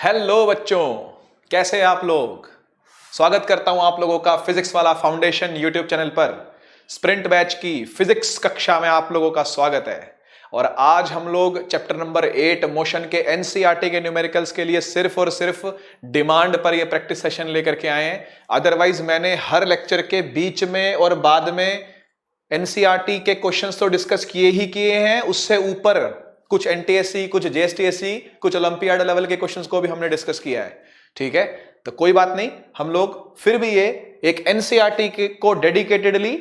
Hello बच्चों, कैसे हैं आप लोग। स्वागत करता हूं आप लोगों का फिजिक्स वाला फाउंडेशन यूट्यूब चैनल पर। स्प्रिंट बैच की फिजिक्स कक्षा में आप लोगों का स्वागत है। और आज हम लोग चैप्टर नंबर 8 मोशन के एनसीईआरटी के न्यूमेरिकल्स के लिए सिर्फ और सिर्फ डिमांड पर ये प्रैक्टिस सेशन लेकर के आए हैं। अदरवाइज मैंने हर लेक्चर के बीच में और बाद में एनसीईआरटी के क्वेश्चंस तो डिस्कस किए ही किए हैं, उससे ऊपर कुछ एनटीएससी, कुछ जेएसटीएससी, कुछ ओलंपियाड लेवल के क्वेश्चंस को भी हमने डिस्कस किया है। ठीक है, तो कोई बात नहीं, हम लोग फिर भी ये एक एनसीईआरटी को डेडिकेटेडली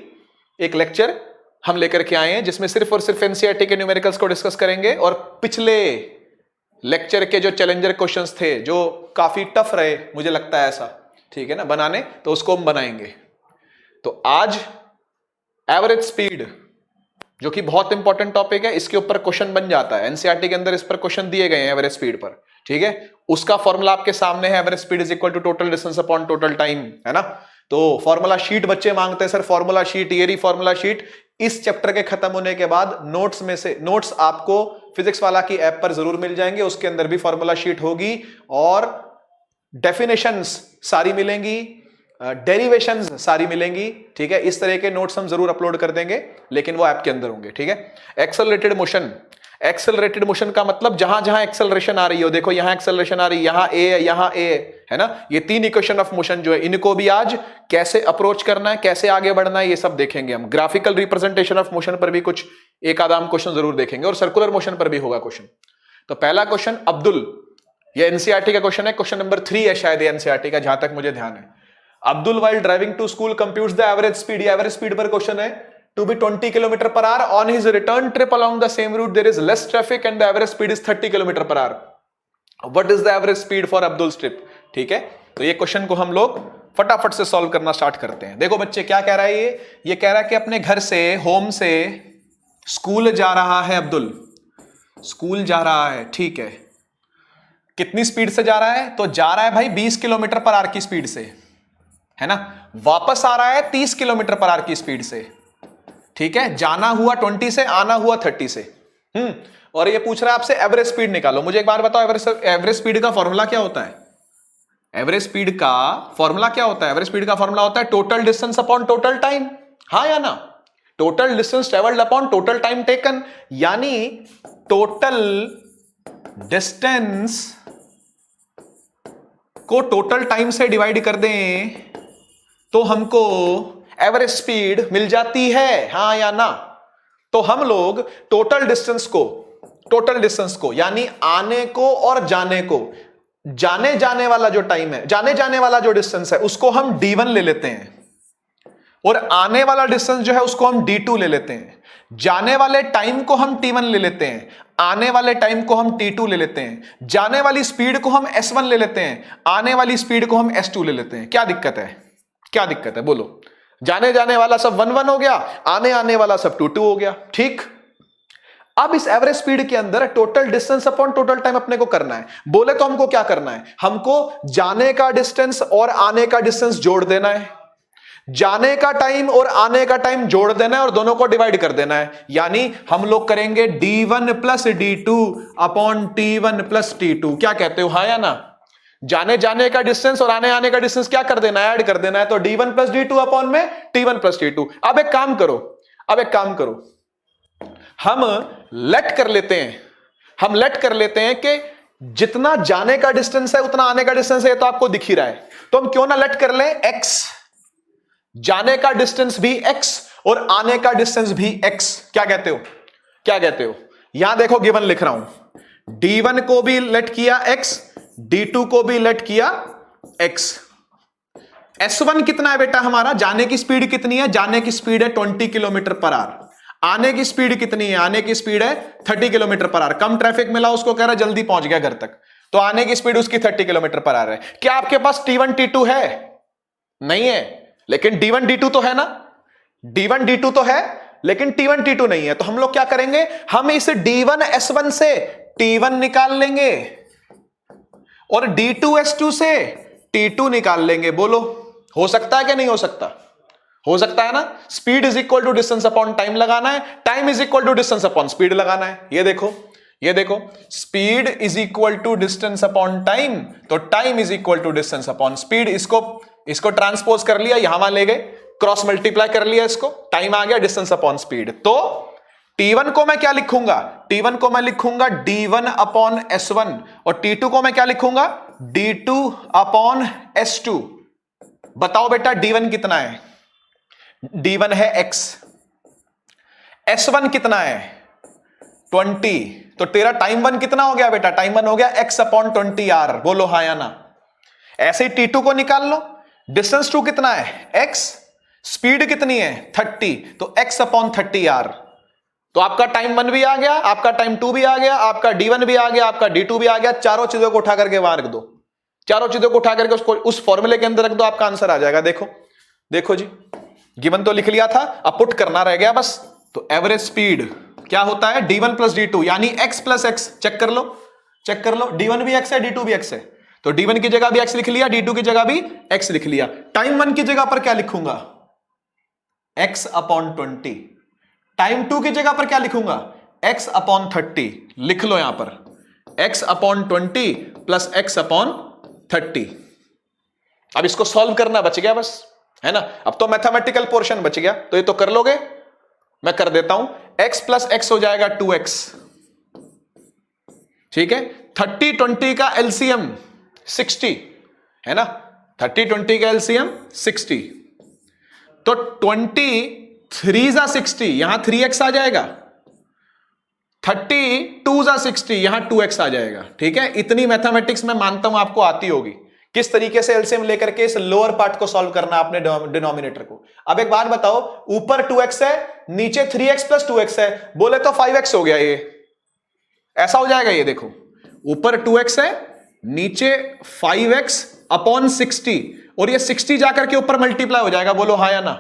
एक लेक्चर हम लेकर के आए हैं जिसमें सिर्फ और सिर्फ एनसीईआरटी के न्यूमेरिकल्स को डिस्कस करेंगे। और पिछले लेक्चर के जो चैलेंजर क्वेश्चंस थे जो काफी टफ रहे, मुझे लगता है ऐसा, ठीक है ना, बनाने, तो उसको हम बनाएंगे। तो आज एवरेज स्पीड, जो कि बहुत इंपॉर्टेंट टॉपिक है, इसके ऊपर क्वेश्चन बन जाता है। एनसीईआरटी के अंदर इस पर क्वेश्चन दिए गए हैं एवरेज स्पीड पर। ठीक है, उसका फॉर्मूला आपके सामने है, average speed is equal to total distance upon total time, है ना। तो फॉर्मूला शीट बच्चे मांगते हैं, सर फॉर्मूला शीट, ये रही फॉर्मूला शीट। इस चैप्टर के खत्म होने के बाद नोट्स में से नोट्स आपको फिजिक्स वाला की ऐप पर जरूर मिल जाएंगे, उसके अंदर भी फॉर्मूला शीट होगी और डेफिनेशंस सारी मिलेंगी, डेरिवेशंस सारी मिलेंगी। ठीक है, इस तरह के नोट्स हम जरूर अपलोड कर देंगे, लेकिन वो ऐप के अंदर होंगे। ठीक है, एक्सेलरेटेड मोशन, एक्सेलरेटेड मोशन का मतलब जहां जहां एक्सेलरेशन आ रही हो, देखो यहां एक्सेलरेशन आ रही है, यहां ए है, यहां ए है ना, ये तीन इक्वेशन ऑफ मोशन जो है, इनको भी आज कैसे अप्रोच करना है, कैसे आगे बढ़ना है, ये सब देखेंगे हम। ग्राफिकल रिप्रेजेंटेशन ऑफ मोशन पर भी कुछ एक आधा क्वेश्चन जरूर देखेंगे और सर्कुलर मोशन पर भी होगा क्वेश्चन। तो पहला क्वेश्चन अब्दुल, ये एनसीईआरटी का क्वेश्चन है, क्वेश्चन नंबर 3 है शायद एनसीईआरटी का, जहां तक मुझे ध्यान है। Abdul while driving to school computes the average speed, ये एवरेज स्पीड पर क्वेश्चन है, to be 20 kilometre per hour. on his return trip along the same route there is less traffic and the average speed is 30 kilometre per hour. what is the average speed for Abdul's trip? ठीक है, तो ये question को हम लोग फटाफट से solve करना स्टार्ट करते हैं। देखो बच्चे क्या कह रहा है, ये कह रहा है कि अपने घर से, होम से स्कूल जा रहा है अब्दुल, स्कूल जा रहा है। ठीक है, कितनी स्पीड से जा रहा है, तो जा रहा है भाई 20 किलोमीटर पर आवर की स्पीड से, है ना। वापस आ रहा है 30 किलोमीटर पर आवर की स्पीड से। ठीक है, जाना हुआ 20 से, आना हुआ 30 से। और ये पूछ रहा है आपसे एवरेज स्पीड निकालो। मुझे एक बार बताओ, एवरेज स्पीड का फॉर्मूला क्या होता है? एवरेज स्पीड का फॉर्मूला क्या होता है? एवरेज स्पीड का फॉर्मूला होता है total distance upon total time. हाँ या ना? Total distance travelled upon total time taken, यानी टोटल डिस्टेंस को टोटल टाइम से डिवाइड कर दें तो हमको एवरेज स्पीड मिल जाती है। हाँ या ना? तो हम लोग टोटल डिस्टेंस को यानी आने को और जाने को, जाने जाने वाला जो टाइम है, जाने जाने वाला जो डिस्टेंस है, उसको हम d1 ले लेते हैं, और आने वाला डिस्टेंस जो है उसको हम d2 ले लेते हैं। जाने वाले टाइम को हम t1 ले लेते हैं, आने वाले टाइम को हम t2 ले लेते हैं, जाने वाली स्पीड को हम s1 ले लेते हैं, आने वाली स्पीड को हम s2 ले लेते हैं। क्या दिक्कत है? क्या दिक्कत है बोलो? जाने जाने वाला सब 1 1 हो गया, आने आने वाला सब 2 2 हो गया। ठीक, अब इस एवरेज स्पीड के अंदर total distance upon total time अपने को करना है। बोले तो हमको क्या करना है, हमको जाने का डिस्टेंस और आने का डिस्टेंस जोड़ देना है, जाने का टाइम और आने का टाइम जोड़ देना है और दोनों को डिवाइड कर देना है। यानी हम लोग करेंगे d1 plus d2 upon t1 plus t2। क्या कहते हो, हाँ या ना? जाने जाने का डिस्टेंस और आने आने का डिस्टेंस क्या कर देना है, ऐड कर देना है। तो d1 प्लस d2 अपॉन में t1 प्लस t2। अब एक काम करो, हम लेट कर लेते हैं कि जितना जाने का डिस्टेंस है उतना आने का डिस्टेंस है, तो आपको दिख ही रहा है। तो हम क्यों ना लेट कर ले x, जाने का डिस्टेंस भी x और आने का डिस्टेंस भी x। क्या कहते हो? यहां देखो गिवन लिख रहा हूं, d1 को भी लेट किया x, d2 को भी लेट किया x। s1 कितना है बेटा हमारा? जाने की स्पीड कितनी है? जाने की स्पीड है 20 किलोमीटर पर आवर। आने की स्पीड कितनी है? आने की स्पीड है 30 किलोमीटर पर आवर। कम ट्रैफिक मिला, उसको कह रहा जल्दी पहुंच गया घर तक, तो आने की स्पीड उसकी 30 किलोमीटर पर आवर है। क्या आपके पास t1 t2 है? नहीं है, लेकिन d1 d2 तो है ना। d1 d2 तो है, लेकिन t1 t2 नहीं है। तो हम लोग क्या करेंगे, हम इस d1 s1 से t1 निकाल लेंगे और d2 s2 से t2 निकाल लेंगे। बोलो, हो सकता है कि नहीं हो सकता? हो सकता है ना। Speed is equal to distance upon time लगाना है, time is equal to distance upon speed लगाना है। ये देखो, ये देखो, speed is equal to distance upon time, तो time is equal to distance upon speed. इसको ट्रांसपोज कर लिया, यहां वहां ले गए, क्रॉस मल्टीप्लाई कर लिया इसको, टाइम आ गया, डिस्टेंस अपॉन स्पीड। तो T1 को मैं क्या लिखूंगा? T1 को मैं लिखूंगा D1 अपॉन S1, और T2 को मैं क्या लिखूंगा? D2 upon S2। बताओ बेटा D1 कितना है? D1 है X, S1 कितना है? 20। तो तेरा टाइम 1 कितना हो गया बेटा? टाइम 1 हो गया X अपॉन 20R। बोलो हाँ या ना? ऐसे ही T2 को निकाल लो, डिस्टेंस 2 कितना है? X, स्पीड कितनी है? 30, तो X अपॉन 30R। तो आपका टाइम 1 भी आ गया, आपका टाइम 2 भी आ गया, आपका D1 भी आ गया, आपका D2 भी आ गया। चारों चीजों को उठा करके वहां रख दो, चारों चीजों को उठा करके उसको उस फॉर्मूले के अंदर रख दो, आपका आंसर आ जाएगा। देखो देखो जी, गिवन तो लिख लिया था, अब पुट करना रह गया बस। तो एवरेज स्पीड क्या होता है? D1 प्लस D2 यानी X प्लस X। चेक कर लो, चेक कर लो, D1 भी X है, D2 भी X है, तो D1 की जगह भी X लिख लिया, D2 की जगह भी X लिख लिया। टाइम 1 की जगह पर क्या लिखूंगा? X upon 20। टाइम 2 की जगह पर क्या लिखूंगा? X upon 30। लिख लो यहां पर X upon 20 plus X upon 30। अब इसको सॉल्व करना बच गया बस, है ना? अब तो मैथमेटिकल पोर्शन बच गया, तो ये तो कर लोगे, मैं कर देता हूं। X प्लस X हो जाएगा 2X, ठीक है। 30 20 का एलसीएम 60 है ना, 30 20 का एलसीएम 60, तो 23 जा 60, यहां 3x आ जाएगा, 32 जा 60, यहां 2x आ जाएगा, ठीक है। इतनी मैथमेटिक्स मैं मानता हूं आपको आती होगी, किस तरीके से एलसीएम लेकर के इस लोअर पार्ट को सॉल्व करना आपने डिनोमिनेटर को। अब एक बात बताओ, ऊपर 2x है, नीचे 3x प्लस 2x है, बोले तो 5x हो गया, ये ऐसा हो जाएगा। ये देखो, ऊपर 2x है, नीचे 5x अपॉन 60, और ये 60 जाकर के ऊपर मल्टीप्लाई हो जाएगा। बोलो हाँ या ना?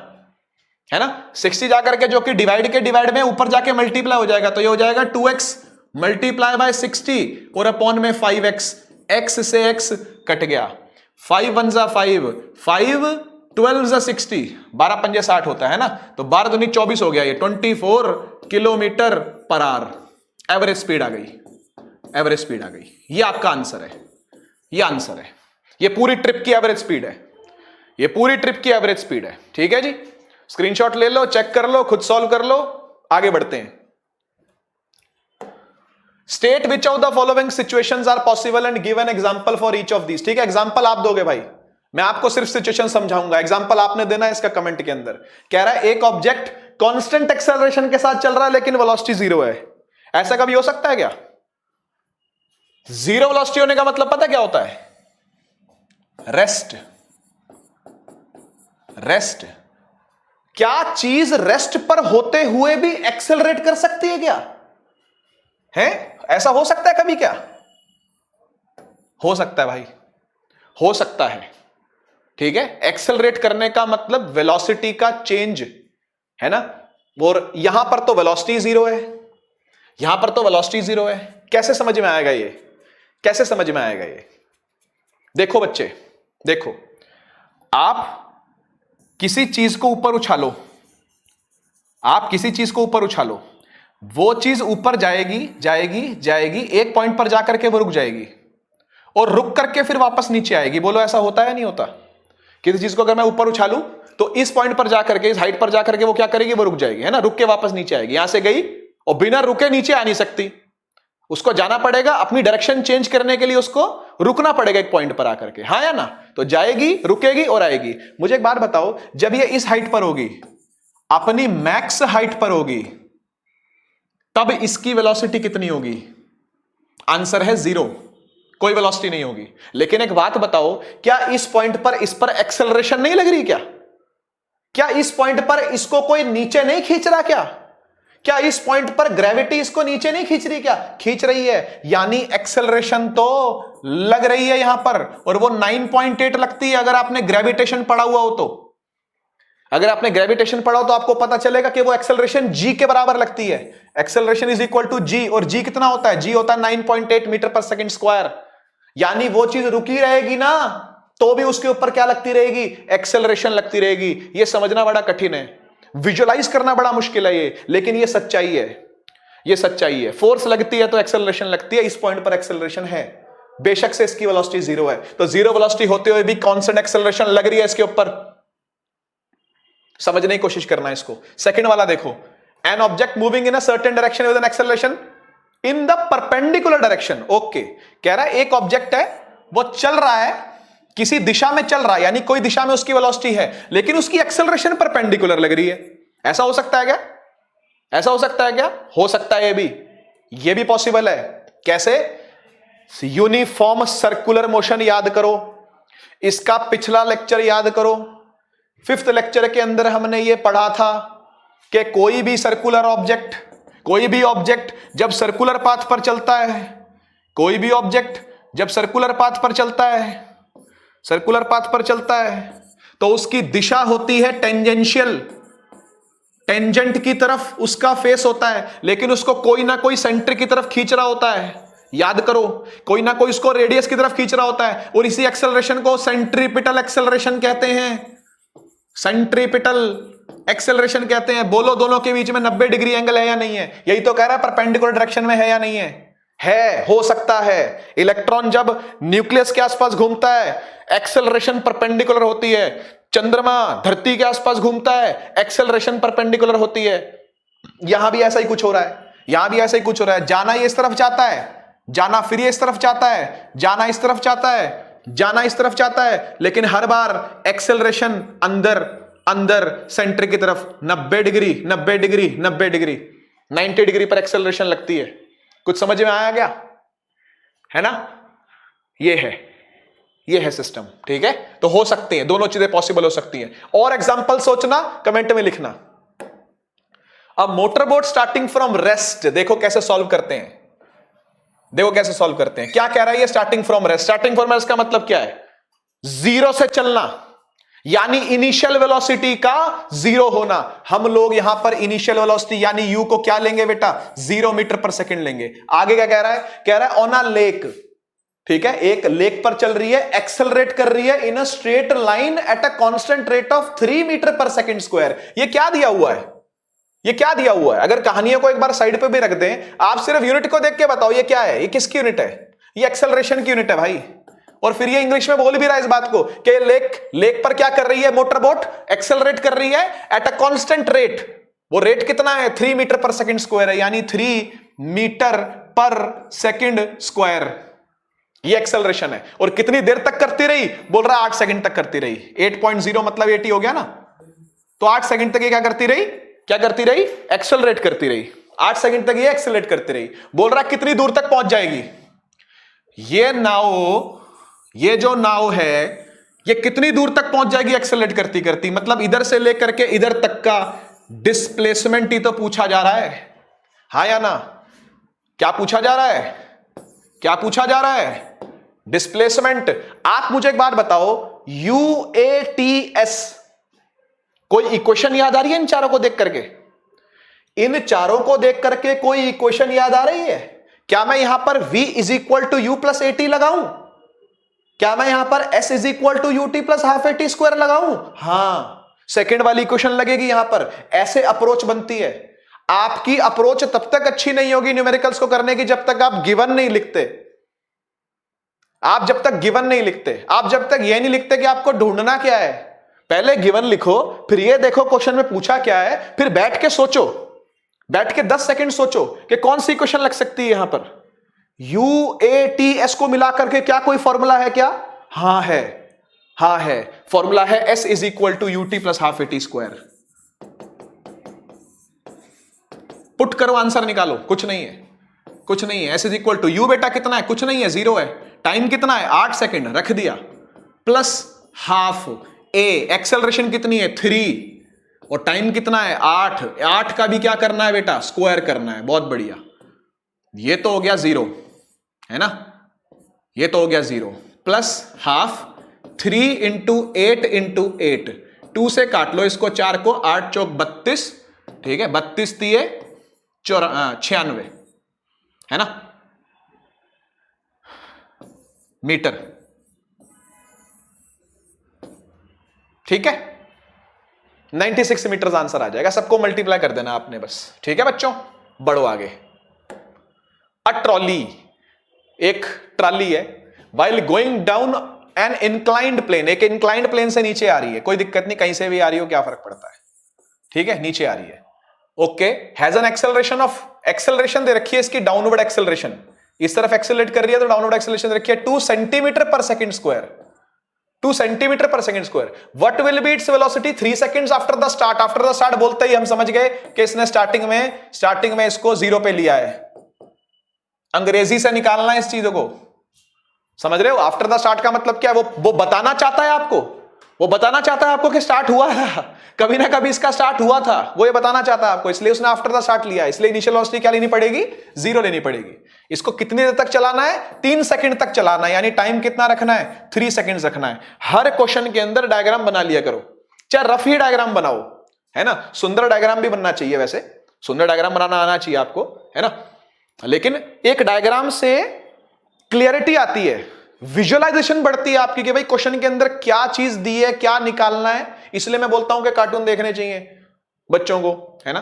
है ना, 60 जाकर के, जो कि डिवाइड में ऊपर जाके मल्टीप्लाई हो जाएगा, तो ये हो जाएगा 2x मल्टीप्लाई बाय 60 और अपॉन में 5x। x से x कट गया, 5 1 जा 5, 5 12 जा 60, 12 पंजे 60 होता है ना, तो 12 दूनी 24 हो गया, ये 24 kilometre per hour average speed आ गई, एवरेज स्पीड आ गई। ये आपका आंसर है, ये आंसर है, ये पूरी ट्रिप की एवरेज स्पीड है, ये पूरी ट्रिप की एवरेज स्पीड है, ठीक है जी। स्क्रीनशॉट ले लो, चेक कर लो, खुद सॉल्व कर लो, आगे बढ़ते हैं। State which of the following situations are possible and give an example for each of these. ठीक है, एग्जांपल आप दोगे भाई, मैं आपको सिर्फ सिचुएशन समझाऊंगा, एग्जांपल आपने देना है इसका कमेंट के अंदर। कह रहा है एक ऑब्जेक्ट कांस्टेंट एक्सेलरेशन के साथ चल रहा है लेकिन वेलोसिटी 0 है। ऐसा कभी हो सकता है क्या? 0 वेलोसिटी होने का मतलब पता क्या होता है? रेस्ट। रेस्ट। क्या चीज रेस्ट पर होते हुए भी एक्सेलरेट कर सकती है क्या? है ऐसा हो सकता है कभी क्या? हो सकता है भाई, हो सकता है, ठीक है। एक्सेलरेट करने का मतलब वेलोसिटी का चेंज है ना, और यहां पर तो वेलोसिटी 0 है, यहां पर तो वेलोसिटी 0 है। कैसे समझ में आएगा ये? कैसे समझ में आएगा ये? देखो बच्चे, देखो, आप किसी चीज को ऊपर उछालो, आप किसी चीज को ऊपर उछालो, वो चीज ऊपर जाएगी जाएगी जाएगी, एक पॉइंट पर जाकर के वो रुक जाएगी और रुक करके फिर वापस नीचे आएगी। बोलो ऐसा होता है नहीं होता? किसी चीज को अगर मैं ऊपर उछालूं तो इस पॉइंट पर जाकर के, इस हाइट पर जाकर के वो क्या करेगी? वो रुक जाएगी, है ना, रुक के वापस नीचे आएगी। यहां से गई और बिना रुके नीचे आ नहीं सकती, उसको जाना पड़ेगा, अपनी डायरेक्शन चेंज करने के लिए उसको रुकना पड़ेगा एक पॉइंट पर आकर के, हाँ या ना? तो जाएगी, रुकेगी और आएगी। मुझे एक बात बताओ, जब ये इस हाइट पर होगी, अपनी मैक्स हाइट पर होगी, तब इसकी वेलोसिटी कितनी होगी? आंसर है 0, कोई वेलोसिटी नहीं होगी। लेकिन एक बात बताओ, क्या इस पॉइंट पर इस पर एक्सेलरेशन नहीं लग रही क्या? क्या इस पॉइंट पर इसको कोई नीचे नहीं खींच रहा क्या? क्या इस पॉइंट पर ग्रेविटी इसको नीचे नहीं खींच रही क्या? खींच रही है, यानी एक्सेलरेशन तो लग रही है यहां पर, और वो 9.8 लगती है। अगर आपने ग्रेविटेशन पढ़ा हुआ हो तो, अगर आपने ग्रेविटेशन पढ़ा हो तो आपको पता चलेगा कि वो एक्सेलरेशन g के बराबर लगती है। Acceleration is equal to g, और g कितना होता है? g होता है 9.8 मीटर पर सेकंड स्क्वायर। यानी वो चीज रुकी रहेगी ना, तो भी उसके ऊपर क्या लगती रहेगी? एक्सेलरेशन लगती रहेगी। ये समझना बड़ा कठिन है, विजुअलाइज करना बड़ा मुश्किल है ये, लेकिन ये सच्चाई है। ये सच्चाई है। फोर्स लगती है तो एक्सेलरेशन लगती है, इस पॉइंट पर एक्सेलरेशन है, बेशक से इसकी वेलोसिटी जीरो है। तो जीरो वेलोसिटी होते हुए भी कांस्टेंट एक्सेलरेशन लग रही है इसके ऊपर। समझने की कोशिश करना है इसको। सेकंड वाला देखो, an object moving in a certain direction with an acceleration in the perpendicular direction. Okay, कह रहा है एक ऑब्जेक्ट है, वो चल रहा है, किसी दिशा में चल रहा है, यानी कोई दिशा में उसकी वेलोसिटी है, लेकिन उसकी एक्सेलरेशन परपेंडिकुलर लग रही है। ऐसा हो सकता है क्या? ऐसा हो सकता है क्या? हो सकता है, ये भी पॉसिबल है। कैसे? यूनिफॉर्म सर्कुलर मोशन याद करो, इसका पिछला लेक्चर याद करो। 5th लेक्चर के अंदर हमने ये पढ़ा था कि कोई भी सर्कुलर ऑब्जेक्ट, कोई भी ऑब्जेक्ट जब सर्कुलर पाथ पर चलता है, कोई भी ऑब्जेक्ट जब सर्कुलर पाथ पर चलता है, सर्कुलर पाथ पर चलता है, तो उसकी दिशा होती है टेंजेंशियल, टेंजेंट की तरफ उसका फेस होता है, लेकिन उसको कोई ना कोई सेंटर की तरफ खींच रहा होता है। याद करो, कोई ना कोई उसको रेडियस की तरफ खींच रहा होता है, और इसी एक्सेलरेशन को सेंट्रीपिटल एक्सेलरेशन कहते हैं। सेंट्रीपिटल एक्सेलरेशन कहते हैं। बोलो, दोनों के बीच में 90 डिग्री एंगल है या नहीं है? यही तो कह रहा है, परपेंडिकुलर डायरेक्शन में है या नहीं है? है, हो सकता है। इलेक्ट्रॉन जब न्यूक्लियस के आसपास घूमता है, एक्सेलरेशन परपेंडिकुलर होती है। चंद्रमा धरती के आसपास घूमता है, एक्सेलरेशन परपेंडिकुलर होती है। यहां भी ऐसा ही कुछ हो रहा है, यहां भी ऐसा ही कुछ हो रहा है। जाना ये इस तरफ चाहता है, जाना फिर ये इस तरफ चाहता है, जाना इस तरफ चाहता है, जाना इस तरफ चाहता है, लेकिन हर बार एक्सेलरेशन अंदर अंदर सेंटर की तरफ 90 डिग्री 90 डिग्री 90 डिग्री 90 डिग्री पर एक्सेलरेशन लगती है। कुछ समझ में आया क्या? है ना? ये है सिस्टम। ठीक है, तो हो सकती है, दोनों चीजें पॉसिबल हो सकती हैं। और एग्जांपल सोचना, कमेंट में लिखना। अब मोटरबोट स्टार्टिंग फ्रॉम रेस्ट, देखो कैसे सॉल्व करते हैं, देखो कैसे सॉल्व करते हैं। क्या कह रहा है ये? Starting from rest. Starting from rest का मतलब क्या है? जीरो से चलना, यानी इनिशियल वेलोसिटी का जीरो होना। हम लोग यहां पर इनिशियल वेलोसिटी यानी यू को क्या लेंगे बेटा? 0 मीटर पर सेकंड लेंगे। आगे क्या कह रहा है? कह रहा है ऑन अ लेक। ठीक है, एक लेक पर चल रही है, एक्सेलरेट कर रही है in a straight line at a constant rate of 3 metre per second square. ये क्या दिया हुआ है? ये क्या दिया हुआ है? अगर कहानियों को एक बार साइड पे भी रख दें, आप सिर्फ यूनिट को देख के बताओ ये क्या है, ये किसकी यूनिट है? ये एक्सेलरेशन की यूनिट है भाई। और फिर ये इंग्लिश में बोल भी रहा है इस बात को कि लेक पर क्या कर रही है? मोटरबोट एक्सेलरेट कर रही है एट अ कांस्टेंट रेट। वो रेट कितना है? 3 मीटर पर सेकंड स्क्वायर है, यानी 3 मीटर पर सेकंड स्क्वायर। ये एक्सेलरेशन है। और कितनी देर तक करती रही? बोल रहा है 8 सेकंड तक करती रही। 8.0 मतलब 80 हो गया ना? तो 8 सेकंड तक ये क्या करती रही? क्या करती रही? एक्सेलरेट करती रही। 8 सेकंड तक ये एक्सेलरेट करती रही। बोल रहा कितनी दूर तक पहुंच जाएगी? ये जो नाव है, ये कितनी दूर तक पहुंच जाएगी एक्सेलरेट करती करती? मतलब इधर से लेकर के इधर तक का डिस्प्लेसमेंट ही तो पूछा जा रहा है, हाँ या ना? क्या पूछा जा रहा है? क्या पूछा जा रहा है? डिस्प्लेसमेंट। आप मुझे एक बात बताओ, UATS, कोई इक्वेशन याद आ रही है इन चारों को देख करके? इन चारों को देख करके कोई इक्वेशन याद आ रही है? क्या मैं यहां पर V is equal to U plus AT लगाऊं? क्या मैं यहां पर S is equal to UT plus half AT square लगाऊं? हां, सेकेंड वाली इक्वेशन लगेगी यहां पर। ऐसे अप्रोच बनती है। आपकी अप्रोच तब तक अच्छी नहीं होगी न्यूमेरिकल्स को करने की जब तक आप गिवन नहीं लिखते। आप जब तक गिवन नहीं लिखते, आप जब तक यह नहीं लिखते कि आपको ढूंढना क्या है। पहले गिवन लिखो, फिर ये देखो क्वेश्चन में पूछा क्या है, फिर बैठ के सोचो, बैठ के 10 सेकंड सोचो कि कौन सी क्वेश्चन लग सकती है यहां पर। UATS को मिलाकर के क्या कोई फॉर्मूला है क्या? हाँ है, हाँ है, फॉर्मूला है S is equal to UT plus half AT square. Put करो, आंसर निकालो। कुछ नहीं है, कुछ नहीं है। S is equal to U बेटा कितना है? कुछ नहीं है, 0 है। टाइम कितना है? 8 सेकंड, रख दिया, प्लस हाफ A, एक्सेलरेशन कितनी है? 3, और टाइम कितना है? 8। 8 का भी क्या करना है बेटा? स्क्वायर करना है। बहुत बढ़िया, ये तो हो गया 0, है ना? ये तो हो गया 0, प्लस हाफ 3 इंटू 8 इंटू 8, 2 से काट लो इसको 4 को, 8 चौक 32, ठीक है, 32 तिये 96, है ना, मीटर। ठीक है, 96 मीटर आंसर आ जाएगा। सबको मल्टीप्लाई कर देना आपने बस। ठीक है बच्चों, बढ़ो आगे। ट्रॉली, एक ट्रॉली है, while going down an inclined plane, एक इंक्लाइंड प्लेन से नीचे आ रही है, कोई दिक्कत नहीं, कहीं से भी आ रही हो, क्या फर्क पड़ता है, ठीक है, नीचे आ रही है, okay, has an acceleration of, acceleration दे रखी है इसकी डाउनवर्ड एक्सेलरेशन, इस तरफ एक्सेलरेट कर रही है तो डाउनवर्ड एक्सेलरेशन दे रखी है 2 सेंटीमीटर पर सेकंड स्क्वायर, 2 सेंटीमीटर पर second square. What will be its velocity 3 seconds after the start, after the start बोलते ही हम समझ गए कि इसने स्टार्टिंग में इसको 0 पे लिया है, अंग्रेजी से निकालना है इस चीजों को, समझ रहे हो, आफ्टर द स्टार्ट का मतलब क्या है, वो बताना चाहता है आपको, वो बताना चाहता है आपको कि स्टार्ट हुआ था, कभी ना कभी इसका स्टार्ट हुआ था, वो ये बताना चाहता है आपको, इसलिए उसने आफ्टर द स्टार्ट लिया, इसलिए इनिशियल वेलोसिटी क्या लेनी पड़ेगी, 0 लेनी पड़ेगी। इसको कितनी देर तक चलाना है, 3 सेकंड तक चलाना है, यानी टाइम कितना रखना है, 3 सेकंड रखना है। हर क्वेश्चन के अंदर डायग्राम बना लिया करो, चाहे रफ ही डायग्राम बनाओ, है ना, सुंदर डायग्राम भी बनना चाहिए, वैसे सुंदर डायग्राम बनाना आना चाहिए आपको, है ना, लेकिन एक डायग्राम से क्लियरिटी आती है, विजुअलाइजेशन बढ़ती है आपकी कि भाई क्वेश्चन के अंदर क्या चीज दी है, क्या निकालना है। इसलिए मैं बोलता हूं कि कार्टून देखने चाहिए बच्चों को, है ना,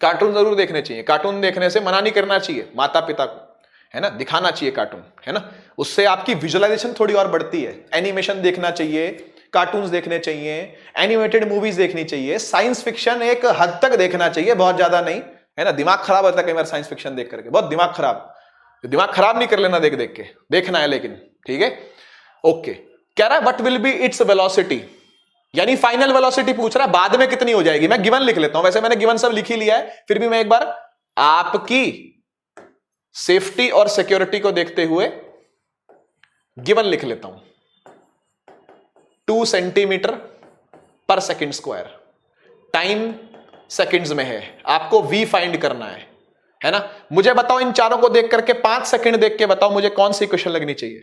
कार्टून जरूर देखने चाहिए, कार्टून देखने से मना नहीं करना चाहिए माता पिता को, है ना, दिखाना चाहिए कार्टून, है ना, उससे आपकी विजुअलाइजेशन थोड़ी और बढ़ती है। एनिमेशन देखना चाहिए, कार्टून्स देखने चाहिए, एनिमेटेड मूवीज देखनी चाहिए, साइंस फिक्शन एक हद तक देखना चाहिए, बहुत ज्यादा नहीं, है ना, दिमाग खराब होता है कई बार साइंस फिक्शन देख करके, बहुत दिमाग खराब नहीं कर लेना देख देख के, देखना है लेकिन, ठीक है, ओके। कह रहा है what will be its velocity, यानी फाइनल वेलोसिटी पूछ रहा है, बाद में कितनी हो जाएगी। मैं गिवन लिख लेता हूं, वैसे मैंने गिवन सब लिख ही लिया है, फिर भी मैं एक बार आपकी सेफ्टी और सिक्योरिटी को देखते हुए गिवन लिख लेता हूं। 2 सेंटीमीटर पर सेकंड स्क्वायर, टाइम सेकंड्स में है, आपको v फाइंड करना है ना। मुझे बताओ इन चारों को देख करके 5 सेकंड देख के बताओ मुझे कौन सी क्वेश्चन लगनी चाहिए,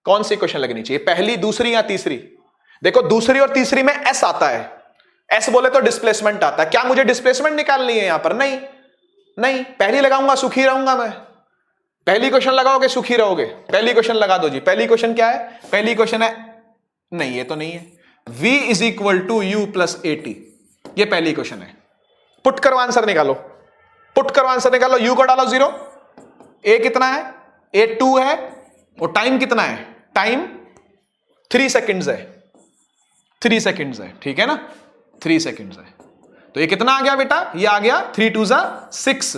कौन सी क्वेश्चन लगनी चाहिए, पहली, दूसरी या तीसरी। देखो दूसरी और तीसरी में एस आता है, एस बोले तो डिस्प्लेसमेंट आता है, क्या मुझे डिस्प्लेसमेंट निकालनी है यहां पर, नहीं नहीं, पहली लगाऊंगा सुखी रहूंगा मैं, पहली क्वेश्चन लगाओगे सुखी रहोगे, पहली क्वेश्चन लगा दो जी। पहली क्वेश्चन क्या है, पहली क्वेश्चन है, नहीं ये तो नहीं है, v is equal to U plus AT, ये पहली क्वेश्चन है। पुट करो आंसर निकालो, पुट करो आंसर निकालो, u को डालो 0, a कितना है, a 2 है, और टाइम कितना है, टाइम 3 सेकंड्स है, 3 सेकंड्स है, ठीक है ना, 3 सेकंड्स है। तो ये कितना आ गया बेटा, ये आ गया 3 2 6।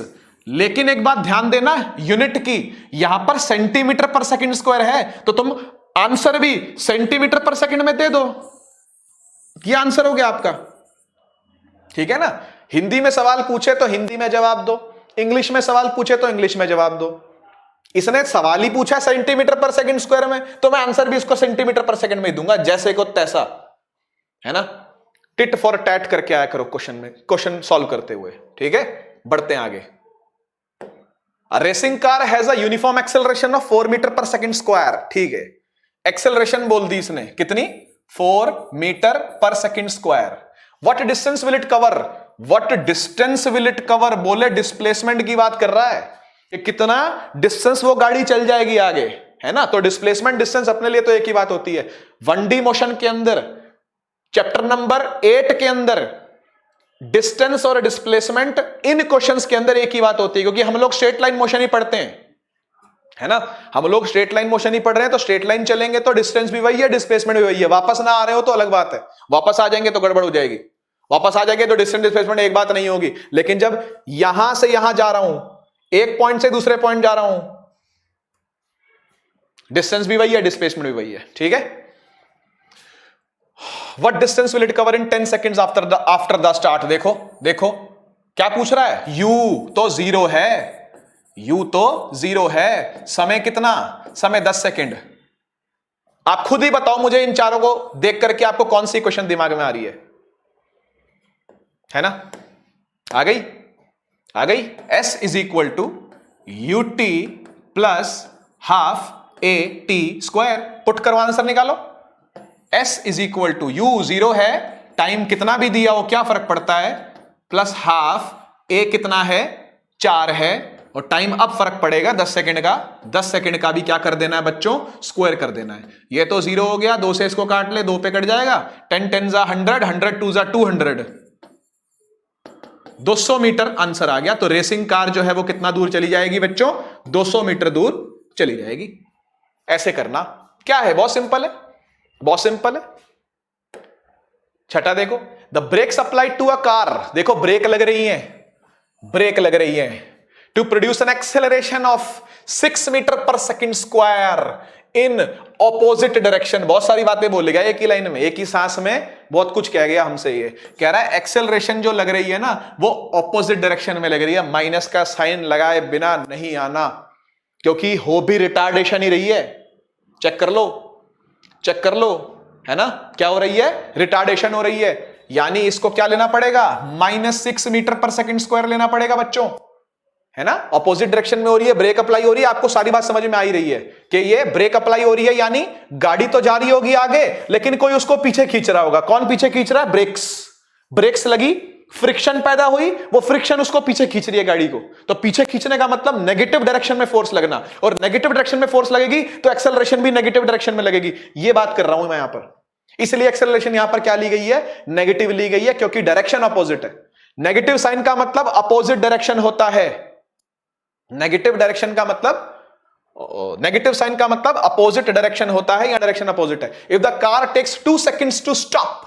लेकिन एक बात ध्यान देना यूनिट की, यहां पर सेंटीमीटर पर सेकंड स्क्वायर है, तो तुम आंसर भी सेंटीमीटर पर सेकंड में दे दो, ये आंसर हो गया आपका, ठीक है ना। हिंदी में सवाल पूछे तो हिंदी में जवाब दो, इंग्लिश में सवाल पूछे तो इंग्लिश में जवाब दो। इसने सवाल ही पूछा सेंटीमीटर पर सेकंड स्क्वायर में, तो मैं आंसर भी उसको सेंटीमीटर पर सेकंड में ही दूंगा, जैसे को तैसा, है ना। टिट फॉर टैट करके आया करो क्वेश्चन में, क्वेश्चन सॉल्व करते हुए, ठीक है। बढ़ते हैं आगे। Racing car has a uniform acceleration of 4 metre per second square, ठीक है, एक्सेलरेशन बोल दी इसने, कितनी, 4 metre per second square. What distance will it cover, what distance will it cover, बोले डिस्प्लेसमेंट की बात कर रहा है कि कितना डिस्टेंस वो गाड़ी चल जाएगी आगे, है ना। तो डिस्प्लेसमेंट डिस्टेंस अपने लिए तो एक ही बात होती है। 1D मोशन के अंदर चैप्टर नंबर 8 के अंदर डिस्टेंस और डिस्प्लेसमेंट इन क्वेश्चंस के अंदर एक ही बात होती है, क्योंकि हम लोग स्ट्रेट लाइन मोशन ही पढ़ते हैं, है ना, हम लोग स्ट्रेट लाइन मोशन ही पढ़ रहे हैं, तो स्ट्रेट लाइन चलेंगे तो डिस्टेंस भी वही है, डिस्प्लेसमेंट भी वही है। वापस ना आ रहे हो तो अलग बात है, वापस आ जाएंगे तो गड़बड़ हो जाएगी, वापस आ जाएंगे तो डिस्टेंस डिस्प्लेसमेंट एक बात नहीं होगी। लेकिन जब यहां से यहां जा रहा हूं, एक पॉइंट से दूसरे पॉइंट जा रहा हूं, डिस्टेंस भी वही है, डिस्प्लेसमेंट भी वही है, ठीक है। What distance will it cover in 10 seconds after the start? देखो देखो क्या पूछ रहा है, u तो 0 है, u तो 0 है, समय कितना, समय 10 सेकंड। आप खुद ही बताओ मुझे इन चारों को देख करके आपको कौन सी क्वेश्चन दिमाग में आ रही है ना। आ गई, आ गई। s is equal to ut plus half AT square, put करो आंसर निकालो। s is equal to u 0 है, टाइम कितना भी दिया हो क्या फर्क पड़ता है, प्लस हाफ a कितना है, 4 है, और टाइम अब फर्क पड़ेगा 10 सेकंड का, 10 सेकंड का भी क्या कर देना है बच्चों, स्क्वायर कर देना है। ये तो 0 हो गया, 2 से इसको काट ले, 2 पे कट जाएगा, 10 10 100, 100 2 200, 200 मीटर आंसर आ गया। तो रेसिंग कार जो है वो कितना दूर चली जाएगी बच्चों? 200 मीटर दूर चली जाएगी। ऐसे करना। क्या है? बहुत सिंपल है, बहुत सिंपल है। छठा देखो, the brake applied to a car. देखो ब्रेक लग रही है, ब्रेक लग रही है to produce an acceleration of 6 metre per second square in opposite direction. बहुत सारी बातें बोलेगा एक ही लाइन में, एक ही सांस में बहुत कुछ कह गया हमसे। ये कह रहा है एक्सेलरेशन जो लग रही है ना वो ऑपोजिट डायरेक्शन में लग रही है। माइनस का साइन लगाए बिना नहीं आना, क्योंकि हो भी रिटार्डेशन ही रही है। चेक कर लो, चेक कर लो, है ना? क्या हो रही है? रिटार्डेशन हो रही है। यानी इसको क्या लेना पड़ेगा? -6 मीटर पर सेकेंड स्क्वायर लेना पड़ेगा बच्चों, है ना? ऑपोजिट डायरेक्शन में हो रही है, ब्रेक अप्लाई हो रही है। आपको सारी बात समझ में आ ही रही है कि ये ब्रेक अप्लाई हो रही है, यानी गाड़ी तो जा रही होगी आगे, लेकिन कोई उसको पीछे खींच रहा होगा। कौन पीछे खींच रहा है? ब्रेक्स। ब्रेक्स लगी, फ्रिक्शन पैदा हुई, वो फ्रिक्शन उसको पीछे खींच रही है गाड़ी को। तो पीछे खींचने का मतलब नेगेटिव डायरेक्शन में फोर्स लगना, और नेगेटिव डायरेक्शन में फोर्स लगेगी तो एक्सेलरेशन भी नेगेटिव डायरेक्शन में लगेगी। ये बात कर रहा हूं मैं यहां पर। इसलिए एक्सेलरेशन यहां पर क्या ली गई है? नेगेटिव ली गई है, क्योंकि डायरेक्शन अपोजिट है। नेगेटिव साइन का मतलब अपोजिट डायरेक्शन होता है। नेगेटिव डायरेक्शन का मतलब, नेगेटिव साइन का मतलब अपोजिट डायरेक्शन होता है, या डायरेक्शन अपोजिट है। If the car takes 2 seconds to stop,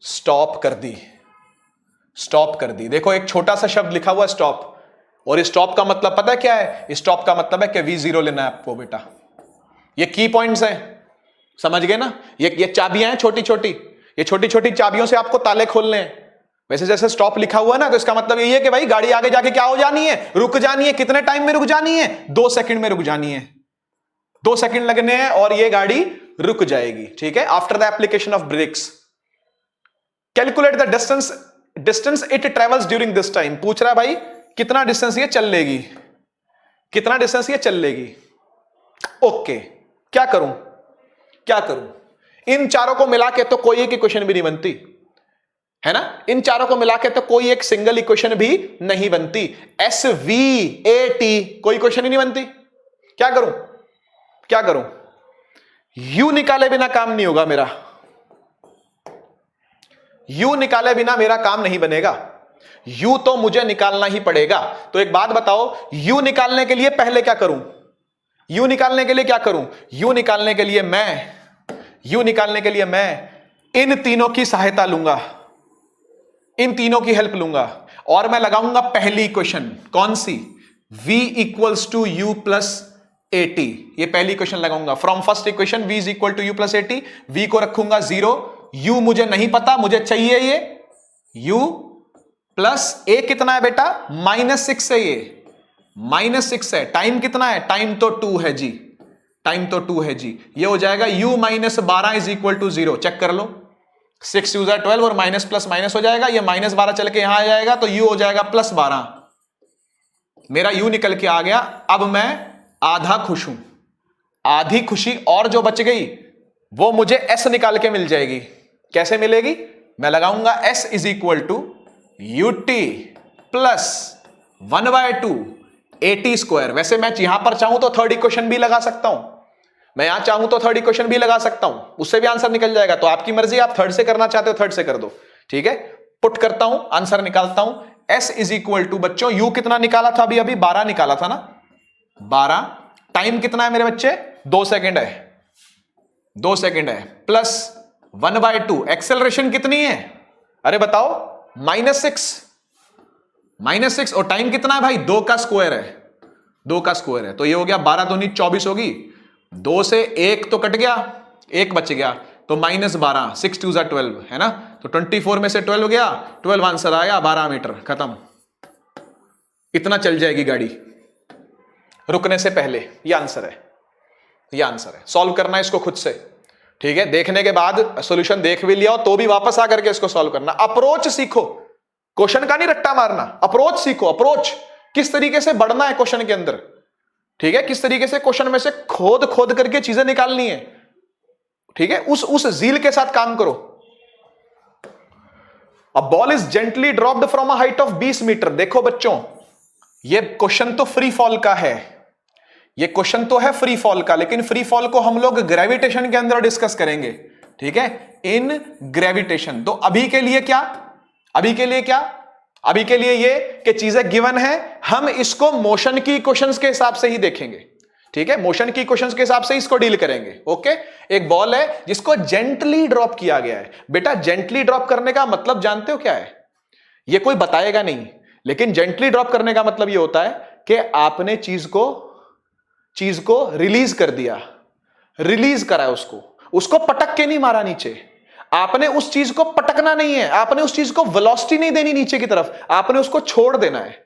stop कर दी, स्टॉप कर दी। देखो एक छोटा सा शब्द लिखा हुआ है स्टॉप, और इस स्टॉप का मतलब पता है क्या है? स्टॉप का मतलब है कि V0 लेना है आपको बेटा। ये की पॉइंट्स हैं, समझ गए ना? ये चाबियां हैं छोटी छोटी, ये छोटी छोटी चाबियों से आपको ताले खोलने हैं। वैसे जैसे स्टॉप लिखा हुआ है ना, तो इसका मतलब यही है कि भाई गाड़ी आगे जाके क्या हो जानी है? रुक जानी है। कितने टाइम में रुक जानी है? 2 सेकंड में रुक जानी है। 2 सेकंड लगने हैं और ये गाड़ी रुक जाएगी, ठीक है? After the application of brakes. Calculate the distance it travels during this time. पूछ रहा है भाई कितना डिस्टेंस ये चल लेगी, कितना डिस्टेंस ये चल लेगी। ओके, क्या करूं, क्या करूं? इन चारों को मिला के तो कोई एक इक्वेशन भी नहीं बनती, है ना? इन चारों को मिला के तो कोई एक सिंगल इक्वेशन भी नहीं बनती। SVAT कोई इक्वेशन ही नहीं बनती। क्या करूं, क्या करूं? यू निकाले बिना काम नहीं होगा मेरा, यू निकाले बिना मेरा काम नहीं बनेगा। यू तो मुझे निकालना ही पड़ेगा। तो एक बात बताओ, यू निकालने के लिए पहले क्या करूं? यू निकालने के लिए क्या करूं? यू निकालने के लिए मैं इन तीनों की सहायता लूंगा, इन तीनों की हेल्प लूंगा, और मैं लगाऊंगा पहली इक्वेशन। कौन सी? V = U + AT। ये पहली इक्वेशन लगाऊंगा। From first equation V = U + AT। V को रखूंगा 0, U मुझे नहीं पता, मुझे चाहिए ये U + A कितना है बेटा? -6 है, ये -6 है। टाइम कितना है? टाइम तो 2 है जी, टाइम तो 2 है जी। ये हो जाएगा U - 12 = 0। चेक कर लो, 6 × 12 और माइनस प्लस माइनस हो जाएगा। ये -12 चल के यहां आ जाएगा, तो U हो जाएगा +12। मेरा U निकल के आ गया। अब मैं आधा खुश हूं। आधी खुशी और जो बच गई वो मुझे S निकाल के मिल जाएगी। कैसे मिलेगी? मैं लगाऊंगा S = UT + 1/2 AT²। वैसे मैं यहां पर चाहूं तो थर्ड इक्वेशन भी लगा सकता हूं, मैं यहां चाहूं तो थर्ड इक्वेशन भी लगा सकता हूं, उससे भी आंसर निकल जाएगा। तो आपकी मर्जी, आप थर्ड से करना चाहते हो थर्ड से कर दो, ठीक है? पुट करता हूं, आंसर निकालता हूं। S = बच्चों U कितना निकाला था? अभी 12 निकाला था ना, 12। टाइम कितना है मेरे बच्चे? 2 सेकंड है, 2 सेकंड है, प्लस 1/2। एक्सेलरेशन कितनी है? अरे बताओ, -6, और टाइम कितना है भाई? 2 का स्क्वायर है, 2 का स्क्वायर है। तो ये हो गया 12 दूनी 24 होगी, 2 से 1 तो कट गया, 1 बच गया, तो -12, 6 × 2 = 12, है ना? तो 24 में से 12 गया, 12 आंसर आया, 12 मीटर, खत्म। इतना चल जाएगी गाड़ी रुकने से पहले। ये आंसर है, ये आंसर है। सॉल्व करना है इसको खुद से, ठीक है? देखने के बाद सॉल्यूशन देख भी लिया हो तो भी वापस आकर के इसको सॉल्व करना। अप्रोच सीखो, क्वेश्चन का नहीं रट्टा मारना, अप्रोच सीखो। अप्रोच किस तरीके से बढ़ना है क्वेश्चन के अंदर, ठीक है? किस तरीके से क्वेश्चन में से खोद खोद करके चीजें निकालनी है, ठीक है? उस जील के साथ काम करो। A ball is gently dropped from a height of 20 metre. देखो बच्चों, ये क्वेश्चन तो फ्री फॉल का है, ये क्वेश्चन तो है फ्री फॉल का, लेकिन फ्री फॉल को हम लोग ग्रेविटेशन के अंदर डिस्कस करेंगे, ठीक है? इन ग्रेविटेशन। तो अभी के लिए क्या, अभी के लिए क्या? अभी के लिए ये कि चीजें गिवन है, हम इसको मोशन की इक्वेशंस के हिसाब से ही देखेंगे, ठीक है, मोशन की इक्वेशंस के हिसाब से इसको डील करेंगे। ओके, एक बॉल है जिसको जेंटली ड्रॉप किया गया है। बेटा जेंटली ड्रॉप करने का मतलब जानते हो क्या है? ये कोई बताएगा नहीं, लेकिन जेंटली ड्रॉप करने का मतलब ये होता है कि आपने चीज को रिलीज कर दिया, रिलीज करा है उसको पटक के नहीं मारा नीचे। आपने उस चीज को पटकना नहीं है, आपने उस चीज को वेलोसिटी नहीं देनी नीचे की तरफ, आपने उसको छोड़ देना है,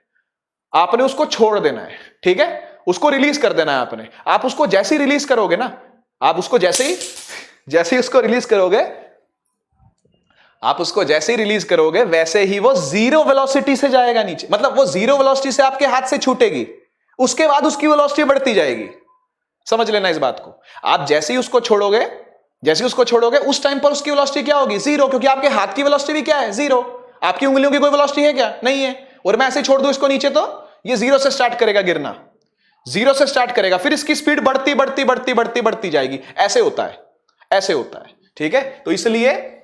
आपने उसको छोड़ देना है, ठीक है, उसको रिलीज कर देना है आपने। आप उसको जैसे ही रिलीज करोगे ना, आप उसको जैसे ही उसको रिलीज करोगे, आप उसको जैसे ही रिलीज करोगे वैसे ही वो जीरो वेलोसिटी से जाएगा नीचे, मतलब वो जीरो वेलोसिटी से आपके हाथ से छूटेगी, उसके बाद उसकी वेलोसिटी बढ़ती जाएगी। समझ लेना इस बात को। आप जैसे ही उसको छोड़ोगे उस टाइम पर उसकी वेलोसिटी क्या होगी? जीरो, क्योंकि आपके हाथ की वेलोसिटी भी क्या है? जीरो। आपकी उंगलियों की कोई वेलोसिटी है क्या? नहीं है। और मैं ऐसे छोड़ दूं इसको नीचे तो ये जीरो से स्टार्ट करेगा गिरना, जीरो से स्टार्ट करेगा, फिर इसकी स्पीड बढ़ती जाएगी। ऐसे होता है, ठीक है। तो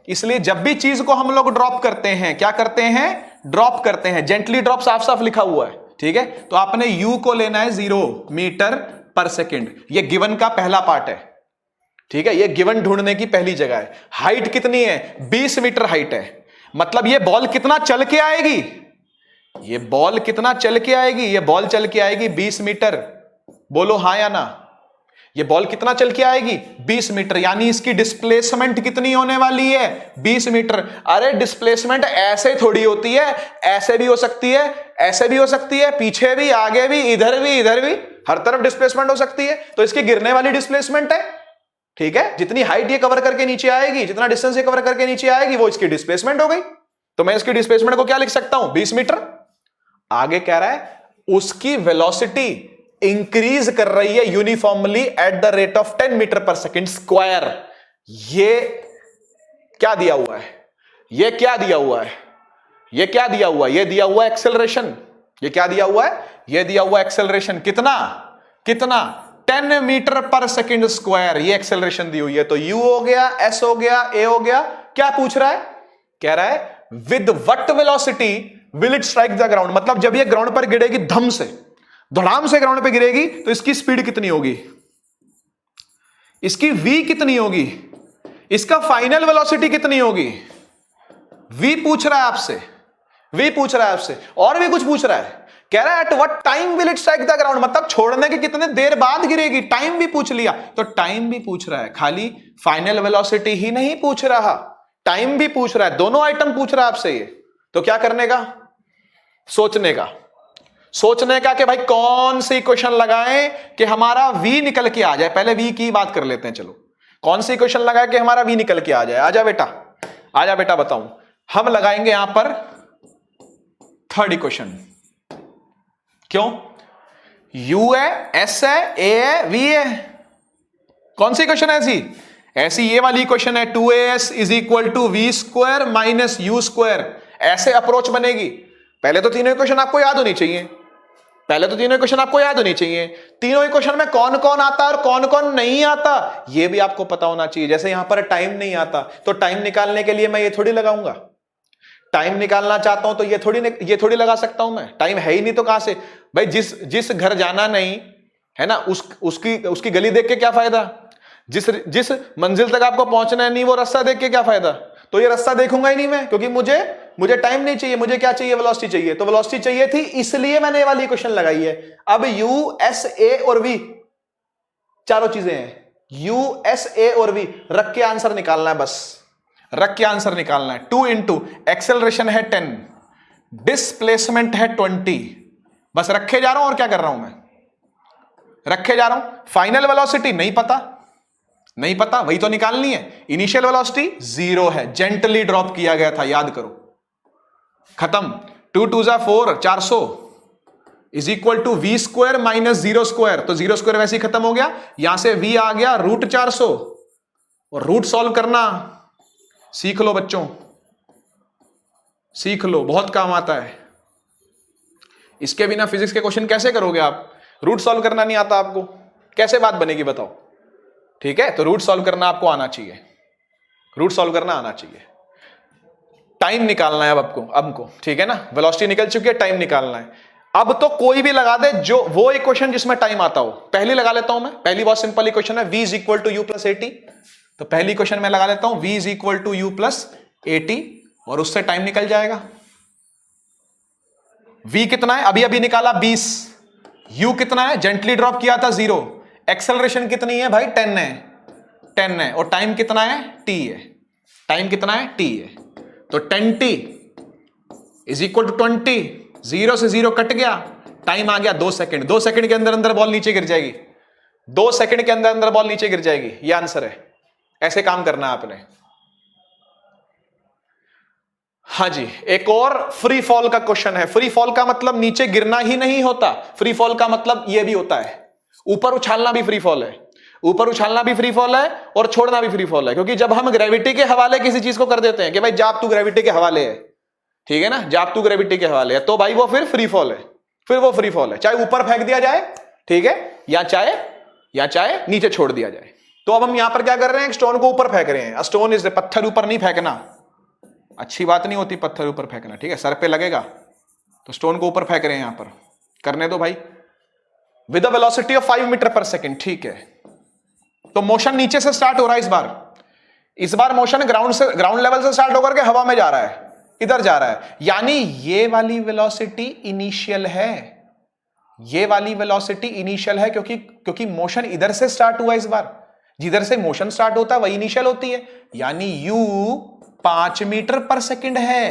इसलिए जब भी चीज को हम लोग ड्रॉप करते हैं, क्या करते हैं? ड्रॉप करते हैं। जेंटली ड्रॉप साफ साफ लिखा हुआ है, ठीक है। तो आपने u को लेना है 0 मीटर पर सेकेंड, ये गिवन का पहला पार्ट है, ठीक है, ये गिवन ढूंढने की पहली जगह है। हाइट कितनी है? 20 मीटर हाइट है, मतलब ये बॉल कितना चल के आएगी? ये बॉल कितना चल के आएगी? ये बॉल चल के आएगी 20 मीटर। बोलो हां या ना। ये बॉल कितना चल के आएगी? 20 मीटर, यानी इसकी डिस्प्लेसमेंट कितनी होने वाली है? 20 मीटर। अरे डिस्प्लेसमेंट ऐसे थोड़ी होती है, ऐसे भी हो सकती है, ऐसे भी हो सकती है, पीछे भी, आगे भी, इधर भी, हर तरफ डिस्प्लेसमेंट हो सकती है। तो इसकी गिरने वाली डिस्प्लेसमेंट है, ठीक है। जितनी हाइट ये कवर करके नीचे आएगी, जितना डिस्टेंस ये कवर करके नीचे आएगी, वो इसकी डिस्प्लेसमेंट हो गई। तो मैं इसकी डिस्प्लेसमेंट को क्या लिख सकता हूं? 20 मीटर। आगे कह रहा है उसकी वेलोसिटी इंक्रीज कर रही है uniformly at the rate of 10 metre per second square. ये क्या दिया हुआ है? ये क्या दिया हुआ है? ये क्या दिया हुआ है? ये दिया हुआ एक्सेलरेशन। ये क्या दिया हुआ है? ये दिया हुआ एक्सेलरेशन। कितना 10 मीटर पर सेकेंड स्क्वायर, ये एक्सेलरेशन दी हुई है। तो u हो गया, s हो गया, a हो गया। क्या पूछ रहा है? कह रहा है with what velocity will it strike the ground, मतलब जब ये ग्राउंड पर गिरेगी, धम से, धड़ाम से ग्राउंड पे गिरेगी, तो इसकी स्पीड कितनी होगी? इसकी v कितनी होगी? इसका फाइनल वेलोसिटी कितनी होगी? v पूछ रहा है आपसे, v पूछ रहा है आपसे। और भी कुछ पूछ रहा है, कह रहा है at what time will it strike the ground, मतलब छोड़ने के कितने देर बाद गिरेगी। टाइम भी पूछ लिया, तो टाइम भी पूछ रहा है, खाली फाइनल वेलोसिटी ही नहीं पूछ रहा, टाइम भी पूछ रहा है, दोनों आइटम पूछ रहा है आपसे ये। तो क्या करने का? सोचने का कि भाई कौन सी क्वेश्चन लगाएं कि हमारा v निकल के आ जाए। पहले v की बात कर लेते हैं, चलो कौन सी क्वेश्चन लगाए कि हमारा v निकल के आ जाए। आजा बेटा बताऊं। हम लगाएंगे यहां पर थर्ड इक्वेशन। क्यों? u है, s है, a है, v है। कौन सी क्वेश्चन है ऐसी? ये वाली क्वेश्चन है 2as is equal to V square minus U square. ऐसे अप्रोच बनेगी। पहले तो तीनों इक्वेशन आपको याद होनी चाहिए, तीनों इक्वेशन में कौन कौन आता है और कौन कौन नहीं आता, ये भी आपको पता होना चाहिए। जैसे यहां पर टाइम नहीं आता, तो टाइम निकालने के लिए मैं ये थोड़ी लगाऊंगा। टाइम निकालना चाहता हूं तो ये थोड़ी लगा सकता हूं मैं। टाइम है ही नहीं तो कहां से? भाई जिस घर जाना नहीं है ना, उसकी गली देख के क्या फायदा? जिस मंजिल तक आपको पहुंचना है नहीं, वो रास्ता देख के क्या फायदा? तो ये रास्ता देखूंगा ही नहीं मैं, क्योंकि मुझे टाइम नहीं चाहिए। मुझे क्या चाहिए? वेलोसिटी चाहिए। तो वेलोसिटी चाहिए थी, इसलिए मैंने ये वाली क्वेश्चन लगाई है। अब u, s, a और v चारों चीजें हैं। u, s, a और v रख के आंसर निकालना है, बस रख के आंसर निकालना है। 2 इंटू एक्सेलरेशन है 10, डिस्प्लेसमेंट है 20, बस रखे जा रहा हूं। और क्या कर रहा हूं मैं? रखे जा रहा हूं। फाइनल वेलोसिटी नहीं पता, वही तो निकालनी है। इनिशियल वेलोसिटी 0 है, जेंटली ड्रॉप किया गया था, याद करो। खत्म। 2 2 जा 4, 400 is equal to V square minus 0 square. तो 0 स्क्वायर वैसे ही खत्म हो गया, यहां से v आ गया रूट 400। और रूट सॉल्व करना सीख लो बच्चों, सीख लो, बहुत काम आता है। इसके बिना फिजिक्स के क्वेश्चन कैसे करोगे आप? रूट सॉल्व करना नहीं आता आपको, कैसे बात बनेगी बताओ? ठीक है, तो रूट सॉल्व करना आपको आना चाहिए, रूट सॉल्व करना आना चाहिए। टाइम निकालना है अब आपको, हमको, ठीक है ना। वेलोसिटी निकल चुकी है, टाइम निकालना है। अब तो कोई भी लगा दे, जो वो इक्वेशन जिसमें टाइम आता हो। पहली लगा लेता हूं मैं, पहली बहुत सिंपल इक्वेशन है, v is equal to U plus AT. तो पहली इक्वेशन में लगा लेता हूं v is equal to U plus AT, और उससे टाइम निकल जाएगा। v कितना है, अभी अभी निकाला 20, u कितना है, जेंटली ड्रॉप किया था 0, एक्सेलरेशन कितनी है भाई 10 है, 10 है, और टाइम कितना है t है, टाइम कितना है t है। तो 10t इज इक्वल टू 20, 0 से 0 कट गया, टाइम आ गया 2 सेकंड। 2 सेकंड के अंदर अंदर बॉल नीचे गिर जाएगी, 2 सेकंड के अंदर अंदर बॉल नीचे गिर जाएगी, ये आंसर है। ऐसे काम करना है आपने। हाँ जी, एक और फ्री फॉल का क्वेश्चन है। फ्री फॉल का मतलब नीचे गिरना ही नहीं होता, फ्री फॉल का मतलब यह भी होता है, ऊपर उछालना भी फ्री फॉल है, ऊपर उछालना भी फ्री फॉल है और छोड़ना भी फ्री फॉल है। क्योंकि जब हम ग्रेविटी के हवाले किसी चीज को कर देते हैं कि भाई जाप तू ग्रेविटी के हवाले है, ठीक है ना, जाप तू ग्रेविटी के हवाले है, तो भाई वो फिर फ्री फॉल है, फिर वो फ्री फॉल है। चाहे ऊपर फेंक दिया जाए, ठीक है, या चाहे नीचे छोड़ दिया जाए। तो अब हम यहां पर क्या कर रहे हैं, स्टोन को ऊपर फेंक रहे हैं। स्टोन इज, पत्थर ऊपर नहीं फेंकना, अच्छी बात नहीं होती पत्थर ऊपर फेंकना, ठीक है, सर पे लगेगा। तो स्टोन को ऊपर फेंक रहे हैं, यहां पर करने दो भाई, with a velocity of 5 metre per second, ठीक है। तो मोशन नीचे से स्टार्ट हो रहा है, इस बार मोशन ग्राउंड लेवल से स्टार्ट होकर के हवा में जा रहा है, इधर जा रहा है, यानी ये वाली वेलोसिटी इनिशियल है, ये वाली वेलोसिटी इनिशियल है, क्योंकि मोशन इधर से स्टार्ट हुआ। इस बार जिधर से मोशन स्टार्ट होता है वही इनिशियल होती है, यानी u 5 मीटर पर सेकंड है।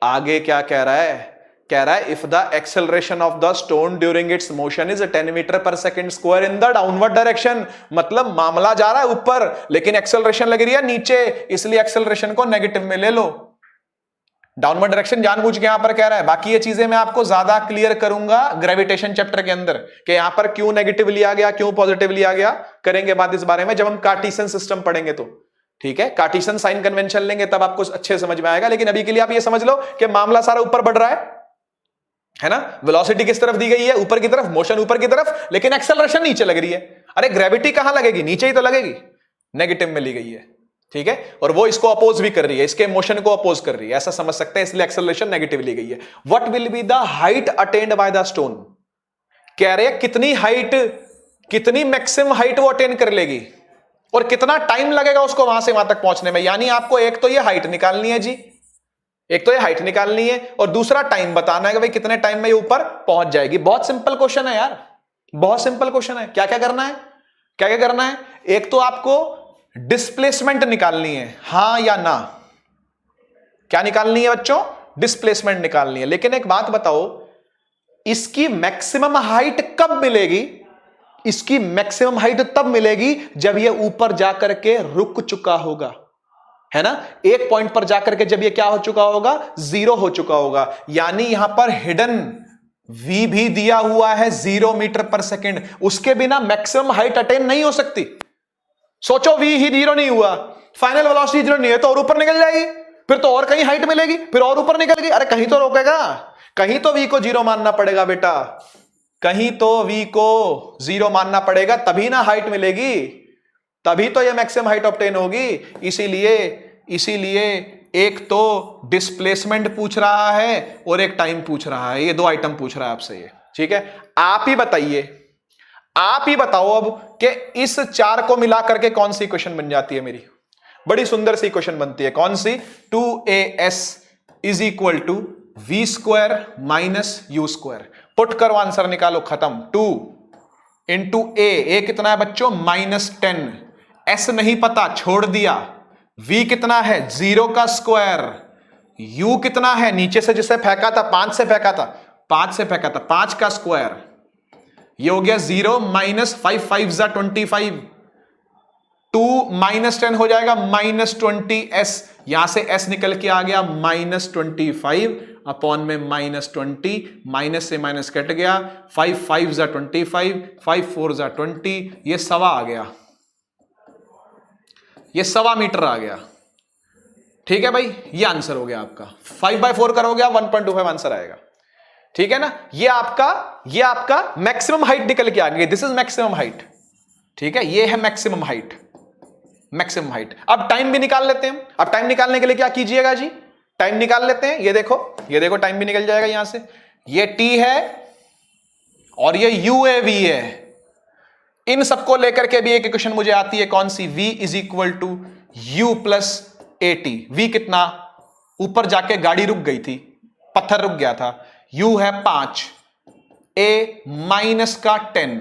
आगे क्या कह रहा है, कह रहा है if the acceleration of the stone during its motion is 10 metre per second square in the downward direction. मतलब मामला जा रहा है ऊपर, लेकिन एक्सेलरेशन लग रही है नीचे, इसलिए एक्सेलरेशन को नेगेटिव में ले लो। डाउनवर्ड डायरेक्शन जानबूझ के यहां पर कह रहा है। बाकी ये चीजें मैं आपको ज्यादा क्लियर करूंगा ग्रेविटेशन चैप्टर के अंदर, कि यहां पर क्यों नेगेटिव लिया गया, क्यों पॉजिटिव लिया गया, करेंगे बात इस बारे में जब हम कार्टेशियन सिस्टम पढ़ेंगे तो, ठीक है। कार्टेशियन साइन कन्वेंशन लेंगे तब आपको अच्छे समझ में आएगा। लेकिन अभी के लिए आप ये समझ लो कि मामला सारा ऊपर बढ़ रहा है ना। वेलोसिटी किस तरफ दी गई है, ऊपर की तरफ, मोशन ऊपर की तरफ, लेकिन एक्सेलरेशन नीचे लग रही है। अरे ग्रेविटी कहां लगेगी, नीचे ही तो लगेगी, नेगेटिव में ली गई है, ठीक है। और वो इसको अपोज भी कर रही है, इसके मोशन को अपोज कर रही है, ऐसा समझ सकते हैं, इसलिए एक्सेलरेशन नेगेटिव ली गई है। What will be the height attend by the stone, कह रहे हैं कितनी हाइट, कितनी मैक्सिमम हाइट वो अटेन कर लेगी और कितना टाइम लगेगा उसको वहां से वहां तक पहुंचने में। यानी आपको एक तो ये हाइट निकालनी है जी, एक तो ये हाइट निकालनी है, और दूसरा टाइम बताना है कि भाई कितने टाइम में ये ऊपर पहुंच जाएगी। बहुत सिंपल क्वेश्चन है यार, बहुत सिंपल क्वेश्चन है। क्या क्या करना है, क्या क्या करना है, एक तो आपको डिस्प्लेसमेंट निकालनी है, हां या ना। क्या निकालनी है बच्चों, डिस्प्लेसमेंट निकालनी है। लेकिन एक बात बताओ, इसकी मैक्सिमम हाइट कब मिलेगी, इसकी मैक्सिमम हाइट तब मिलेगी जब यह ऊपर जाकर के रुक चुका होगा, है ना। एक पॉइंट पर जाकर के जब यह क्या हो चुका होगा, 0 हो चुका होगा। यानी यहां पर हिडन v भी दिया हुआ है 0 मीटर पर सेकेंड, उसके बिना मैक्सिमम हाइट अटेन नहीं हो सकती। सोचो v ही 0 नहीं हुआ, फाइनल वेलोसिटी 0 नहीं है, तो और ऊपर निकल जाएगी, फिर तो और कहीं हाइट मिलेगी, फिर और ऊपर निकल गई। अरे कहीं तो रोकेगा, कहीं तो v को 0 मानना पड़ेगा बेटा, कहीं तो v को 0 मानना पड़ेगा, तभी ना हाइट मिलेगी, तभी तो ये मैक्सिमम हाइट ऑब्टेन होगी। इसीलिए एक तो डिस्प्लेसमेंट पूछ रहा है और एक टाइम पूछ रहा है, ये 2 आइटम पूछ रहा है आपसे ये, ठीक है। आप ही बताइए, आप ही बताओ अब कि इस 4 को मिला करके कौन सी इक्वेशन बन जाती है मेरी, बड़ी सुंदर सी इक्वेशन बनती है। कौन सी, 2as is equal to V square minus U square. Put करो, आंसर निकालो, खत्म। 2 इंटू ए कितना है बच्चों, -10, s नहीं पता, छोड़ दिया। v कितना है, 0 का स्क्वायर, u कितना है, नीचे से जिसे फेंका था 5 से फेंका था, 5 का स्क्वायर, ये हो गया 0 माइनस 5 5 25, 2 -10 हो जाएगा -20s, यहां से s निकल के आ गया -25 अपॉन में -20, माइनस से माइनस कट गया, 5 5 25, 5 4 20, ये 1.25 आ गया, ये 1.25 मीटर आ गया, ठीक है भाई। ये आंसर हो गया आपका, 5/4 करोगे आप 1.25 आंसर आएगा, ठीक है ना। ये आपका मैक्सिमम हाइट निकल के आ गई, दिस इज मैक्सिमम हाइट, ठीक है, ये है मैक्सिमम हाइट। Maximum height. अब टाइम भी निकाल लेते हैं। अब टाइम निकालने के लिए क्या कीजिएगा जी, टाइम निकाल लेते हैं। ये देखो टाइम भी निकल जाएगा यहां से। ये t है और ये UAV है। इन सबको लेकर के भी एक इक्वेशन मुझे आती है, कौन सी, v is equal to U plus A T. V कितना, ऊपर जाके गाड़ी रुक गई थी, पत्थर रुक गया था। u है 5, a माइनस का 10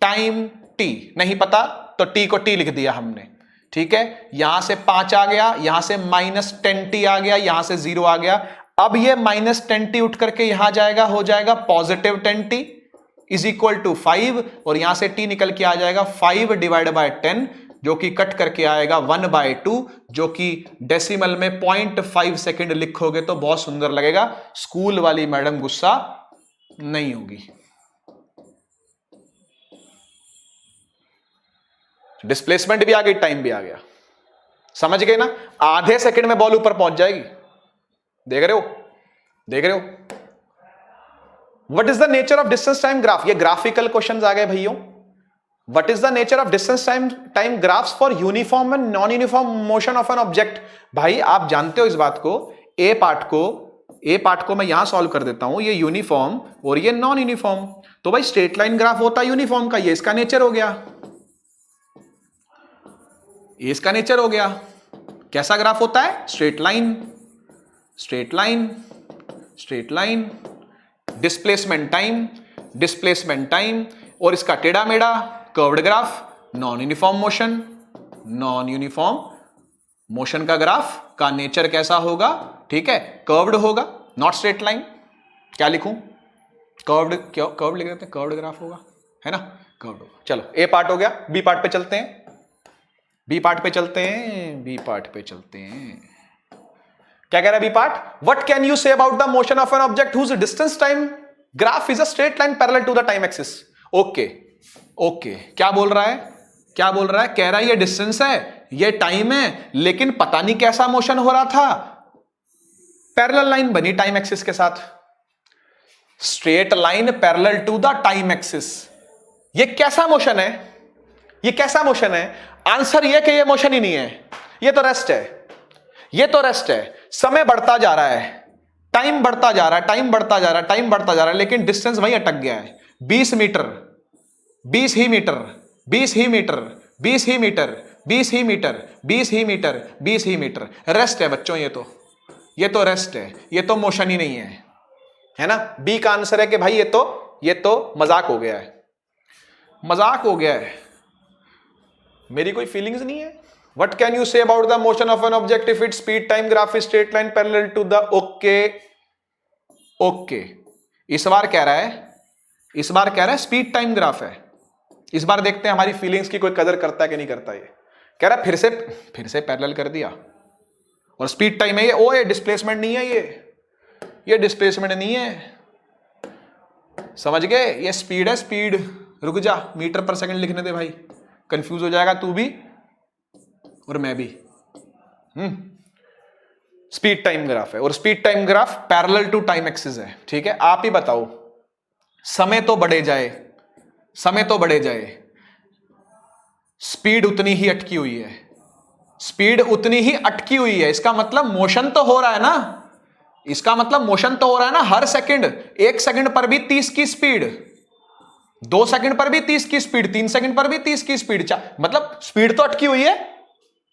टाइम t नहीं पता तो t को t लिख दिया हमने, ठीक है। यहां से 5 आ गया, यहां से माइनस 10t आ गया, यहां से 0 आ गया। अब ये माइनस 10t उठ करके यहां जाएगा, हो जाएगा positive 10t is equal to 5, और यहां से t निकल के आ जाएगा 5 डिवाइड बाय 10, जो कि कट करके आएगा 1/2, जो कि डेसिमल में 0.5 सेकेंड लिखोगे तो बहुत सुंदर लगेगा। स्कूल वाली मैडम गुस्सा नहीं होगी। डिस्प्लेसमेंट भी आ गई, टाइम भी आ गया, समझ गए ना। आधे सेकंड में बॉल ऊपर पहुंच जाएगी। देख रहे हो। What is the nature of distance time graph, ये ग्राफिकल क्वेश्चंस आ गए भैयों। What is the nature of distance time graphs for uniform and non uniform motion of an object. भाई आप जानते हो इस बात को। ए पार्ट को मैं यहां सॉल्व कर देता हूं, ये यूनिफॉर्म और ये नॉन यूनिफॉर्म। तो भाई स्ट्रेट लाइन ग्राफ होता है यूनिफॉर्म का, ये इसका नेचर हो गया, ये इसका नेचर हो गया। कैसा ग्राफ होता है, स्ट्रेट लाइन, डिस्प्लेसमेंट टाइम, और इसका टेढ़ा मेढ़ा curved graph, non uniform motion का ग्राफ का नेचर कैसा होगा, ठीक है, कर्व्ड होगा, नॉट स्ट्रेट लाइन। क्या लिखूं, कर्व्ड लिख देते हैं, कर्व्ड ग्राफ होगा, है ना, कर्व्ड होगा। चलो ए पार्ट हो गया, बी पार्ट पे चलते हैं। क्या कह रहा है B part, what can you say about the motion of an object whose distance time graph is a straight line parallel to the time axis. Okay, क्या बोल रहा है, कह रहा है ये डिस्टेंस है, ये टाइम है, लेकिन पता नहीं कैसा मोशन हो रहा था। पैरेलल लाइन बनी टाइम एक्सिस के साथ, straight line parallel to the time axis. ये कैसा मोशन है, आंसर ये कि ये मोशन ही नहीं है, ये तो रेस्ट है। समय बढ़ता जा रहा है, टाइम बढ़ता जा रहा है, लेकिन डिस्टेंस वहीं अटक गया है। 20 मीटर, 20 ही मीटर, रेस्ट है बच्चों। ये तो रेस्ट है, ये तो मोशन ही नहीं है ना। बी का आंसर है कि भाई ये तो मजाक हो गया है, मेरी कोई फीलिंग्स नहीं है। What can you say about the motion of an object if its speed time graph is straight line parallel to the okay। इस बार कह रहा है स्पीड टाइम ग्राफ है। इस बार देखते हैं हमारी फीलिंग्स की कोई कदर करता है कि नहीं करता। ये कह रहा है फिर से पैरेलल कर दिया और स्पीड टाइम है ये डिस्प्लेसमेंट नहीं है, ये डिस्प्लेसमेंट नहीं है, समझ गए। ये स्पीड है, स्पीड। रुक जा, मीटर पर सेकंड लिखने दे भाई, कंफ्यूज हो जाएगा तू भी और मैं भी। स्पीड टाइम ग्राफ है और speed time graph parallel to time axis है, ठीक है। आप ही बताओ, समय तो बढ़े जाए, स्पीड उतनी ही अटकी हुई है, इसका मतलब मोशन तो हो रहा है ना, हर सेकंड, 1 सेकंड पर भी 30 की स्पीड, 2 सेकंड पर भी 30 की स्पीड, 3 सेकंड पर भी 30 की स्पीड, मतलब स्पीड तो अटकी हुई है।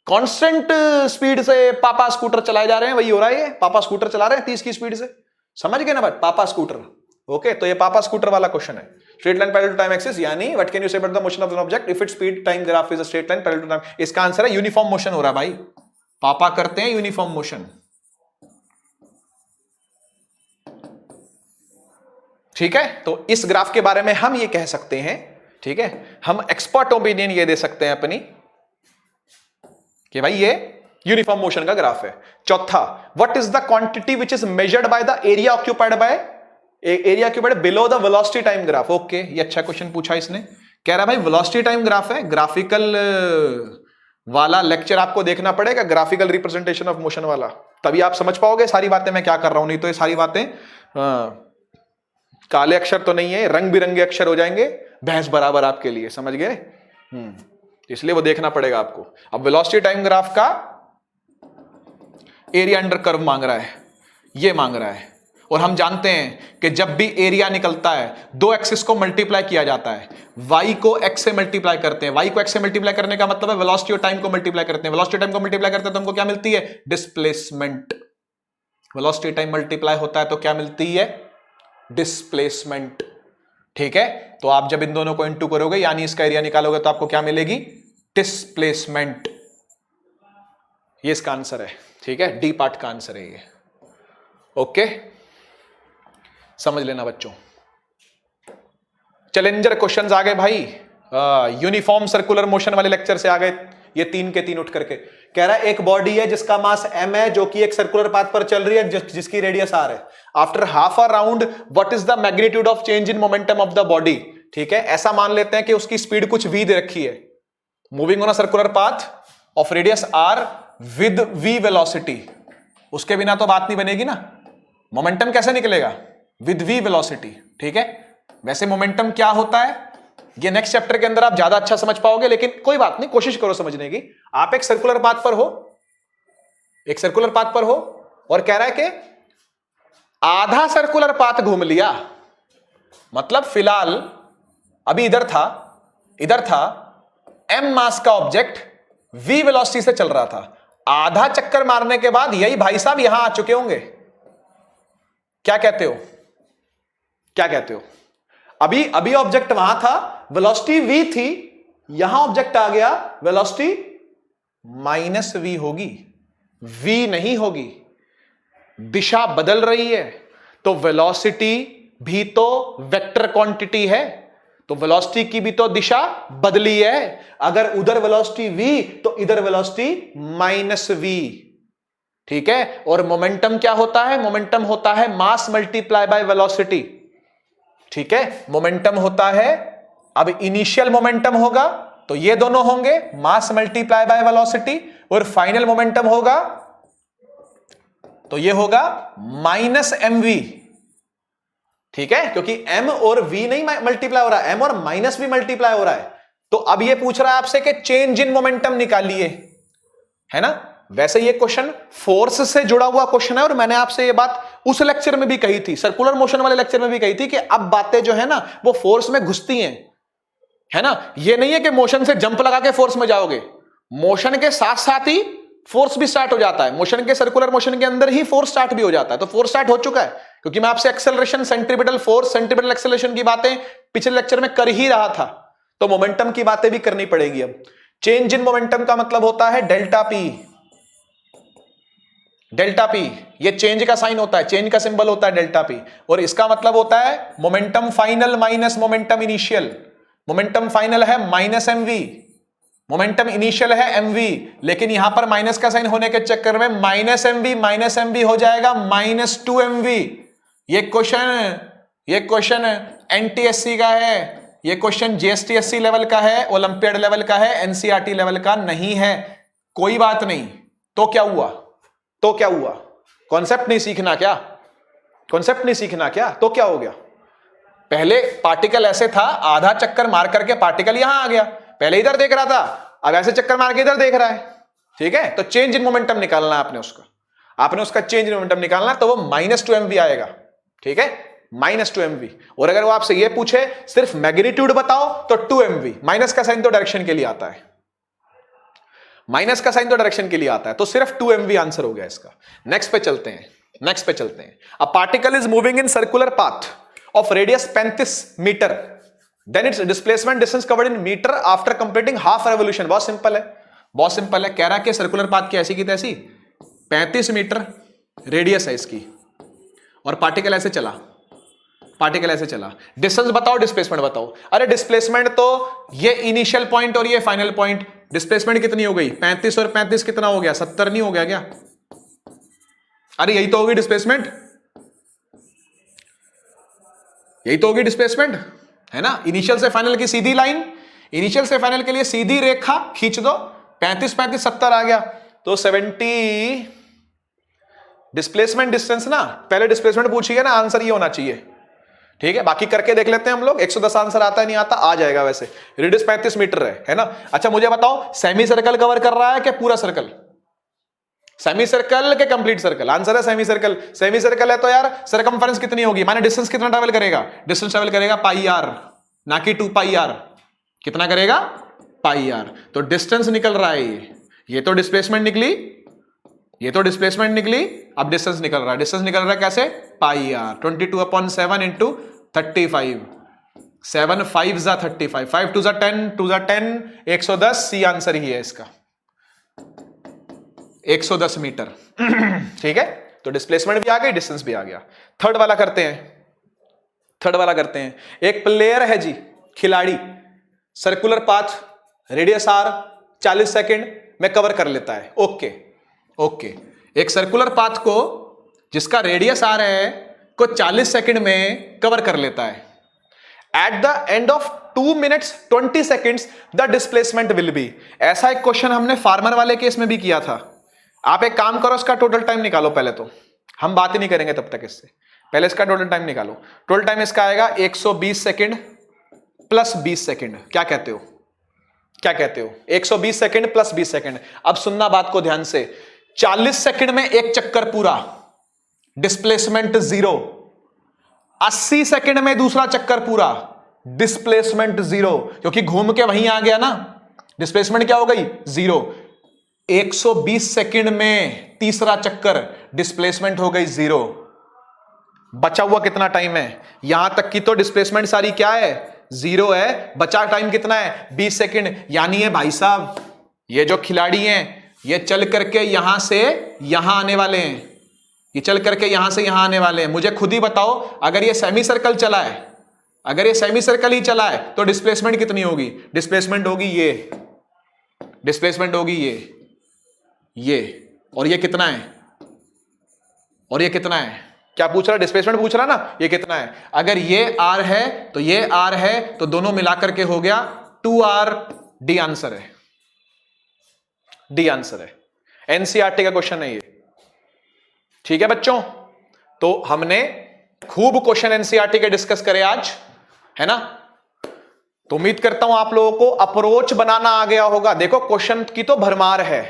कांस्टेंट स्पीड से पापा स्कूटर चलाए जा रहे हैं, वही हो रहा है। ये पापा स्कूटर चला रहे हैं 30 की स्पीड से, समझ गए ना भाई, पापा स्कूटर। ओके, तो ये पापा स्कूटर वाला क्वेश्चन है। Straight line parallel to time axis, यानी what can you say about the motion of an object if its speed time graph is a straight line parallel to time. इसका answer है uniform motion हो रहा है भाई, पापा करते हैं यूनिफॉर्म मोशन, ठीक है। तो इस ग्राफ के बारे में हम ये कह सकते हैं, ठीक है, हम एक्सपर्ट ओपिनियन ये दे सकते हैं अपनी कि भाई ये यूनिफॉर्म मोशन का ग्राफ है। चौथा, what is the quantity which is measured by the area occupied below the velocity time graph. Okay, ये अच्छा क्वेश्चन पूछा इसने। कह रहा है भाई वेलोसिटी टाइम ग्राफ है, ग्राफिकल वाला लेक्चर आपको देखना पड़ेगा, ग्राफिकल रिप्रेजेंटेशन ऑफ मोशन वाला, तभी आप समझ पाओगे सारी बातें मैं क्या कर रहा हूं। नहीं तो ये सारी बातें काले अक्षर तो नहीं है, रंग बिरंगे अक्षर हो जाएंगे, भैंस बराबर आपके लिए, समझ गए। इसलिए वो देखना पड़ेगा आपको। अब वेलोसिटी टाइम ग्राफ का एरिया अंडर कर्व मांग रहा है, ये मांग रहा है, और हम जानते हैं कि जब भी एरिया निकलता है दो एक्सिस को मल्टीप्लाई किया जाता है, y को x से मल्टीप्लाई करते हैं, y को x से मल्टीप्लाई करने का मतलब है वेलोसिटी और टाइम को मल्टीप्लाई करते हैं, वेलोसिटी टाइम को मल्टीप्लाई करते हैं तो हमको क्या मिलती है? डिस्प्लेसमेंट। वेलोसिटी टाइम मल्टीप्लाई होता है तो क्या मिलती है? डिस्प्लेसमेंट। ठीक है, तो आप जब इन दोनों को इनटू करोगे यानी इसका एरिया निकालोगे तो आपको क्या मिलेगी? डिस्प्लेसमेंट। ये इसका आंसर है। ठीक है, डी पार्ट का आंसर है ये। ओके, समझ लेना बच्चों। चैलेंजर क्वेश्चंस आ गए भाई, यूनिफॉर्म सर्कुलर मोशन वाले लेक्चर से आ गए ये 3 के 3 उठ करके। कह रहा है एक बॉडी है जिसका मास m है जो कि एक सर्कुलर पाथ पर चल रही है जिसकी रेडियस r है। After half a round what is the magnitude of change in momentum of the body. ठीक है, ऐसा मान लेते हैं कि उसकी स्पीड कुछ v दे रखी है, moving on a circular path of radius r with v velocity. उसके बिना तो बात नहीं बनेगी ना, मोमेंटम कैसे निकलेगा? With v velocity. ठीक है, वैसे मोमेंटम क्या होता है ये नेक्स्ट चैप्टर के अंदर आप ज्यादा अच्छा समझ पाओगे, लेकिन कोई बात नहीं, कोशिश करो समझने की। आप एक सर्कुलर पाथ पर हो, एक सर्कुलर पाथ पर हो और कह रहा है कि आधा सर्कुलर पाथ घूम लिया, मतलब फिलहाल अभी इधर था m मास का ऑब्जेक्ट v वेलोसिटी से चल रहा था, आधा चक्कर मारने के बाद यही भाई साहब यहां आ चुके होंगे। क्या कहते हो? क्या कहते हो? अभी ऑब्जेक्ट वहां था, वेलोसिटी v थी, यहां ऑब्जेक्ट आ गया, वेलोसिटी -v होगी, v नहीं होगी, दिशा बदल रही है। तो वेलोसिटी भी तो वेक्टर क्वांटिटी है, तो वेलोसिटी की भी तो दिशा बदली है। अगर उधर वेलोसिटी v तो इधर वेलोसिटी -v। ठीक है, और मोमेंटम क्या होता है? मोमेंटम होता है मास मल्टीप्लाई बाय वेलोसिटी। ठीक है, मोमेंटम होता है, अब इनिशियल मोमेंटम होगा तो ये दोनों होंगे मास मल्टीप्लाई बाय वेलोसिटी, और फाइनल मोमेंटम होगा तो ये होगा -mv। ठीक है, क्योंकि m और v नहीं मल्टीप्लाई हो रहा है, m और -v मल्टीप्लाई हो रहा है। तो अब ये पूछ रहा है आपसे कि चेंज इन मोमेंटम निकालिए, है ना। वैसे ये क्वेश्चन फोर्स से जुड़ा हुआ क्वेश्चन है, और मैंने आपसे ये बात उस लेक्चर में भी कही थी, सर्कुलर मोशन वाले लेक्चर में भी कही थी कि अब बातें जो है ना वो फोर्स में घुसती हैं, है ना। ये नहीं है कि मोशन से जंप लगा के फोर्स में जाओगे, मोशन के साथ साथ ही फोर्स भी स्टार्ट हो जाता है, मोशन के सर्कुलर मोशन के अंदर ही फोर्स स्टार्ट भी हो जाता है। तो फोर्स स्टार्ट हो चुका है, क्योंकि मैं आपसे acceleration, centripetal force, centripetal acceleration की बातें पिछले लेक्चर में कर ही रहा था, तो मोमेंटम की बातें भी करनी पड़ेगी। अब चेंज इन मोमेंटम का मतलब होता है डेल्टा पी। डेल्टा पी ये चेंज का साइन होता है, चेंज का सिंबल होता है डेल्टा पी, और इसका मतलब होता है momentum final minus momentum initial. Momentum final है -mv, मोमेंटम इनिशियल है mv, लेकिन यहां पर माइनस का साइन होने के चक्कर में -mv हो जाएगा -2mv। ये क्वेश्चन एनटीएससी का है, ये क्वेश्चन जीएसटीएससी लेवल का है, ओलंपियाड लेवल का है, एनसीईआरटी लेवल का नहीं है। कोई बात नहीं, तो क्या हुआ? तो क्या हुआ? कॉन्सेप्ट नहीं सीखना क्या? कॉन्सेप्ट नहीं सीखना क्या? तो क्या हो गया? पहले पार्टिकल ऐसे था, आधा चक्कर मार करके पार्टिकल यहां आ गया, पहले इधर देख रहा था, अब ऐसे चक्कर मार के इधर देख रहा है। ठीक है, तो चेंज इन मोमेंटम निकालना है आपने उसका चेंज इन मोमेंटम निकालना, तो वो -2mv आएगा। ठीक है, -2mv। और अगर वो आपसे ये पूछे सिर्फ मैग्नीट्यूड बताओ तो 2mv, माइनस का साइन तो डायरेक्शन के लिए आता है, माइनस का साइन तो डायरेक्शन के लिए आता है, तो सिर्फ 2mv आंसर हो गया इसका। नेक्स्ट पे चलते हैं। A particle is moving in circular path of radius 35 metre, then its displacement distance covered in metre after completing half revolution. बहुत सिंपल है, कह रहा है कि सर्कुलर पाथ की ऐसी की तैसी 35 मीटर रेडियस है इसकी, और पार्टिकल ऐसे चला, डिस्टेंस बताओ, डिस्प्लेसमेंट बताओ। अरे डिस्प्लेसमेंट तो ये इनिशियल पॉइंट और ये फाइनल पॉइंट, डिस्प्लेसमेंट कितनी हो गई? 35 और 35 कितना हो गया? 70 नहीं हो गया क्या? अरे यही तो होगी डिस्प्लेसमेंट, है ना। इनिशियल से फाइनल की सीधी लाइन, इनिशियल से फाइनल के लिए सीधी रेखा खींच दो, 35 35 70 आ गया, तो 70 डिस्प्लेसमेंट डिस्टेंस ना, पहले डिस्प्लेसमेंट पूछिए ना, आंसर ये होना चाहिए ठीक है, बाकी करके देख लेते हैं हम लोग। 110 आंसर आता है नहीं आता, आ जाएगा वैसे। रेडियस 35 मीटर है ना। अच्छा मुझे बताओ, सेमी सर्कल कवर कर रहा है क्या पूरा सर्कल? सेमी सर्कल के कंप्लीट सर्कल? आंसर है सेमी सर्कल। सेमी सर्कल है तो यार सरकमफेरेंस कितनी होगी, माने डिस्टेंस कितना ट्रेवल करेगा? डिस्टेंस ट्रेवल करेगा पाई आर, ना कि 2 पाई आर। कितना करेगा? पाई आर। तो डिस्टेंस निकल रहा है ये तो डिस्प्लेसमेंट निकली, ये तो डिस्प्लेसमेंट निकली, अब डिस्टेंस निकल रहा है। डिस्टेंस निकल रहा है कैसे? पाई आर। 22/7 इंटू 35, 7 5 जा 35, 5 2 जा 10, 2 जा 10, 110। सी आंसर ही है इसका, 110 मीटर। ठीक है, तो डिस्प्लेसमेंट भी आ गई, डिस्टेंस भी आ गया। थर्ड वाला करते हैं। एक प्लेयर है जी, खिलाड़ी, circular path, radius R, 40 second में कवर कर लेता है। ओके, एक सर्कुलर पाथ को जिसका रेडियस आर है को 40 सेकंड में कवर कर लेता है। At the end of 2 minutes 20 seconds the displacement will be. ऐसा एक क्वेश्चन हमने फार्मर वाले केस में भी किया था। आप एक काम करो, इसका टोटल टाइम निकालो पहले, तो हम बात ही नहीं करेंगे तब तक इससे, पहले इसका टोटल टाइम निकालो। टोटल टाइम इसका आएगा 120 सेकंड प्लस 20 सेकंड। क्या कहते हो? 120 सेकंड प्लस 20 सेकंड। अब सुनना बात को ध्यान से, 40 सेकंड में एक चक्कर पूरा, डिस्प्लेसमेंट 0। 80 सेकंड में दूसरा चक्कर पूरा, डिस्प्लेसमेंट 0, क्योंकि घूम के वहीं आ गया ना, डिस्प्लेसमेंट क्या हो गई? 0। 120 सेकंड में तीसरा चक्कर, डिस्प्लेसमेंट हो गई 0। बचा हुआ कितना टाइम है? यहां तक की तो डिस्प्लेसमेंट सारी क्या है? 0 है। बचा टाइम कितना है? 20 सेकंड। यानी ये भाई साहब, ये जो खिलाड़ी हैं, ये चल करके यहां से यहां आने वाले हैं, ये चल करके यहां से यहां आने वाले हैं। मुझे खुद ही बताओ, अगर ये सेमी सर्कल चला है, अगर ये सेमी सर्कल ही चला है तो डिस्प्लेसमेंट कितनी होगी? डिस्प्लेसमेंट होगी ये, डिस्प्लेसमेंट होगी ये, और ये कितना है? और ये कितना है? क्या पूछ रहा? डिस्प्लेसमेंट पूछ रहा ना, ये कितना है? अगर ये आर है तो ये आर है, तो दोनों मिलाकर के हो गया 2r। डी आंसर है, डी आंसर है। एनसीईआरटी का क्वेश्चन है ये। ठीक है बच्चों, तो हमने खूब क्वेश्चन एनसीईआरटी के डिस्कस करे आज, है ना। तो उम्मीद करता हूं आप लोगों को अप्रोच बनाना आ गया होगा। देखो क्वेश्चन की तो भरमार है,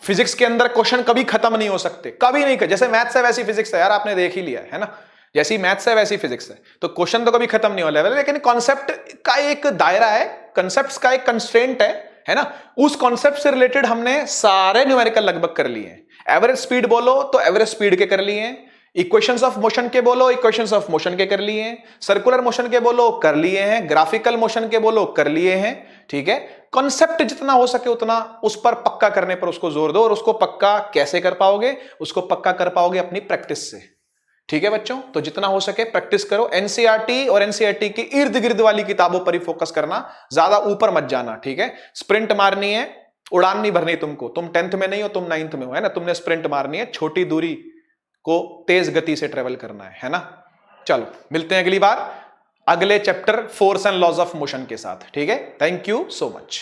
फिजिक्स के अंदर क्वेश्चन कभी खत्म नहीं हो सकते, कभी नहीं। जैसे मैथ्स है वैसी फिजिक्स है यार, आपने देख ही लिया है ना। जैसी मैथ्स है वैसी फिजिक्स है, तो क्वेश्चन तो कभी खत्म नहीं होने वाला, लेकिन कॉन्सेप्ट का एक दायरा है, कॉन्सेप्ट्स का एक कंस्ट्रेंट है ना। उस कॉन्सेप्ट से रिलेटेड हमने सारे न्यूमेरिकल लगभग कर लिए हैं। एवरेज स्पीड बोलो तो एवरेज स्पीड के कर लिए हैं, इक्वेशंस ऑफ मोशन के बोलो इक्वेशंस ऑफ मोशन के कर लिए हैं, सर्कुलर मोशन के बोलो कर लिए हैं, ग्राफिकल मोशन के बोलो कर लिए हैं। ठीक है, कॉन्सेप्ट जितना हो सके उतना उस पर पक्का करने पर उसको जोर दो। और उसको पक्का कैसे कर पाओगे? उसको पक्का कर पाओगे अपनी प्रैक्टिस से। ठीक है बच्चों, तो जितना हो सके प्रैक्टिस करो। एनसीईआरटी और एनसीईआरटी की इर्द गिर्द वाली किताबों पर ही फोकस करना, ज्यादा ऊपर मत जाना। ठीक है, स्प्रिंट मारनी है, उड़ान नहीं भरनी तुमको। तुम 10th में नहीं हो, तुम 9th में हो, है ना। तुमने स्प्रिंट मारनी है, छोटी दूरी को तेज गति से ट्रेवल करना है ना। चलो मिलते हैं अगली बार अगले chapter force and laws of motion के साथ। ठीक है, थैंक यू सो मच।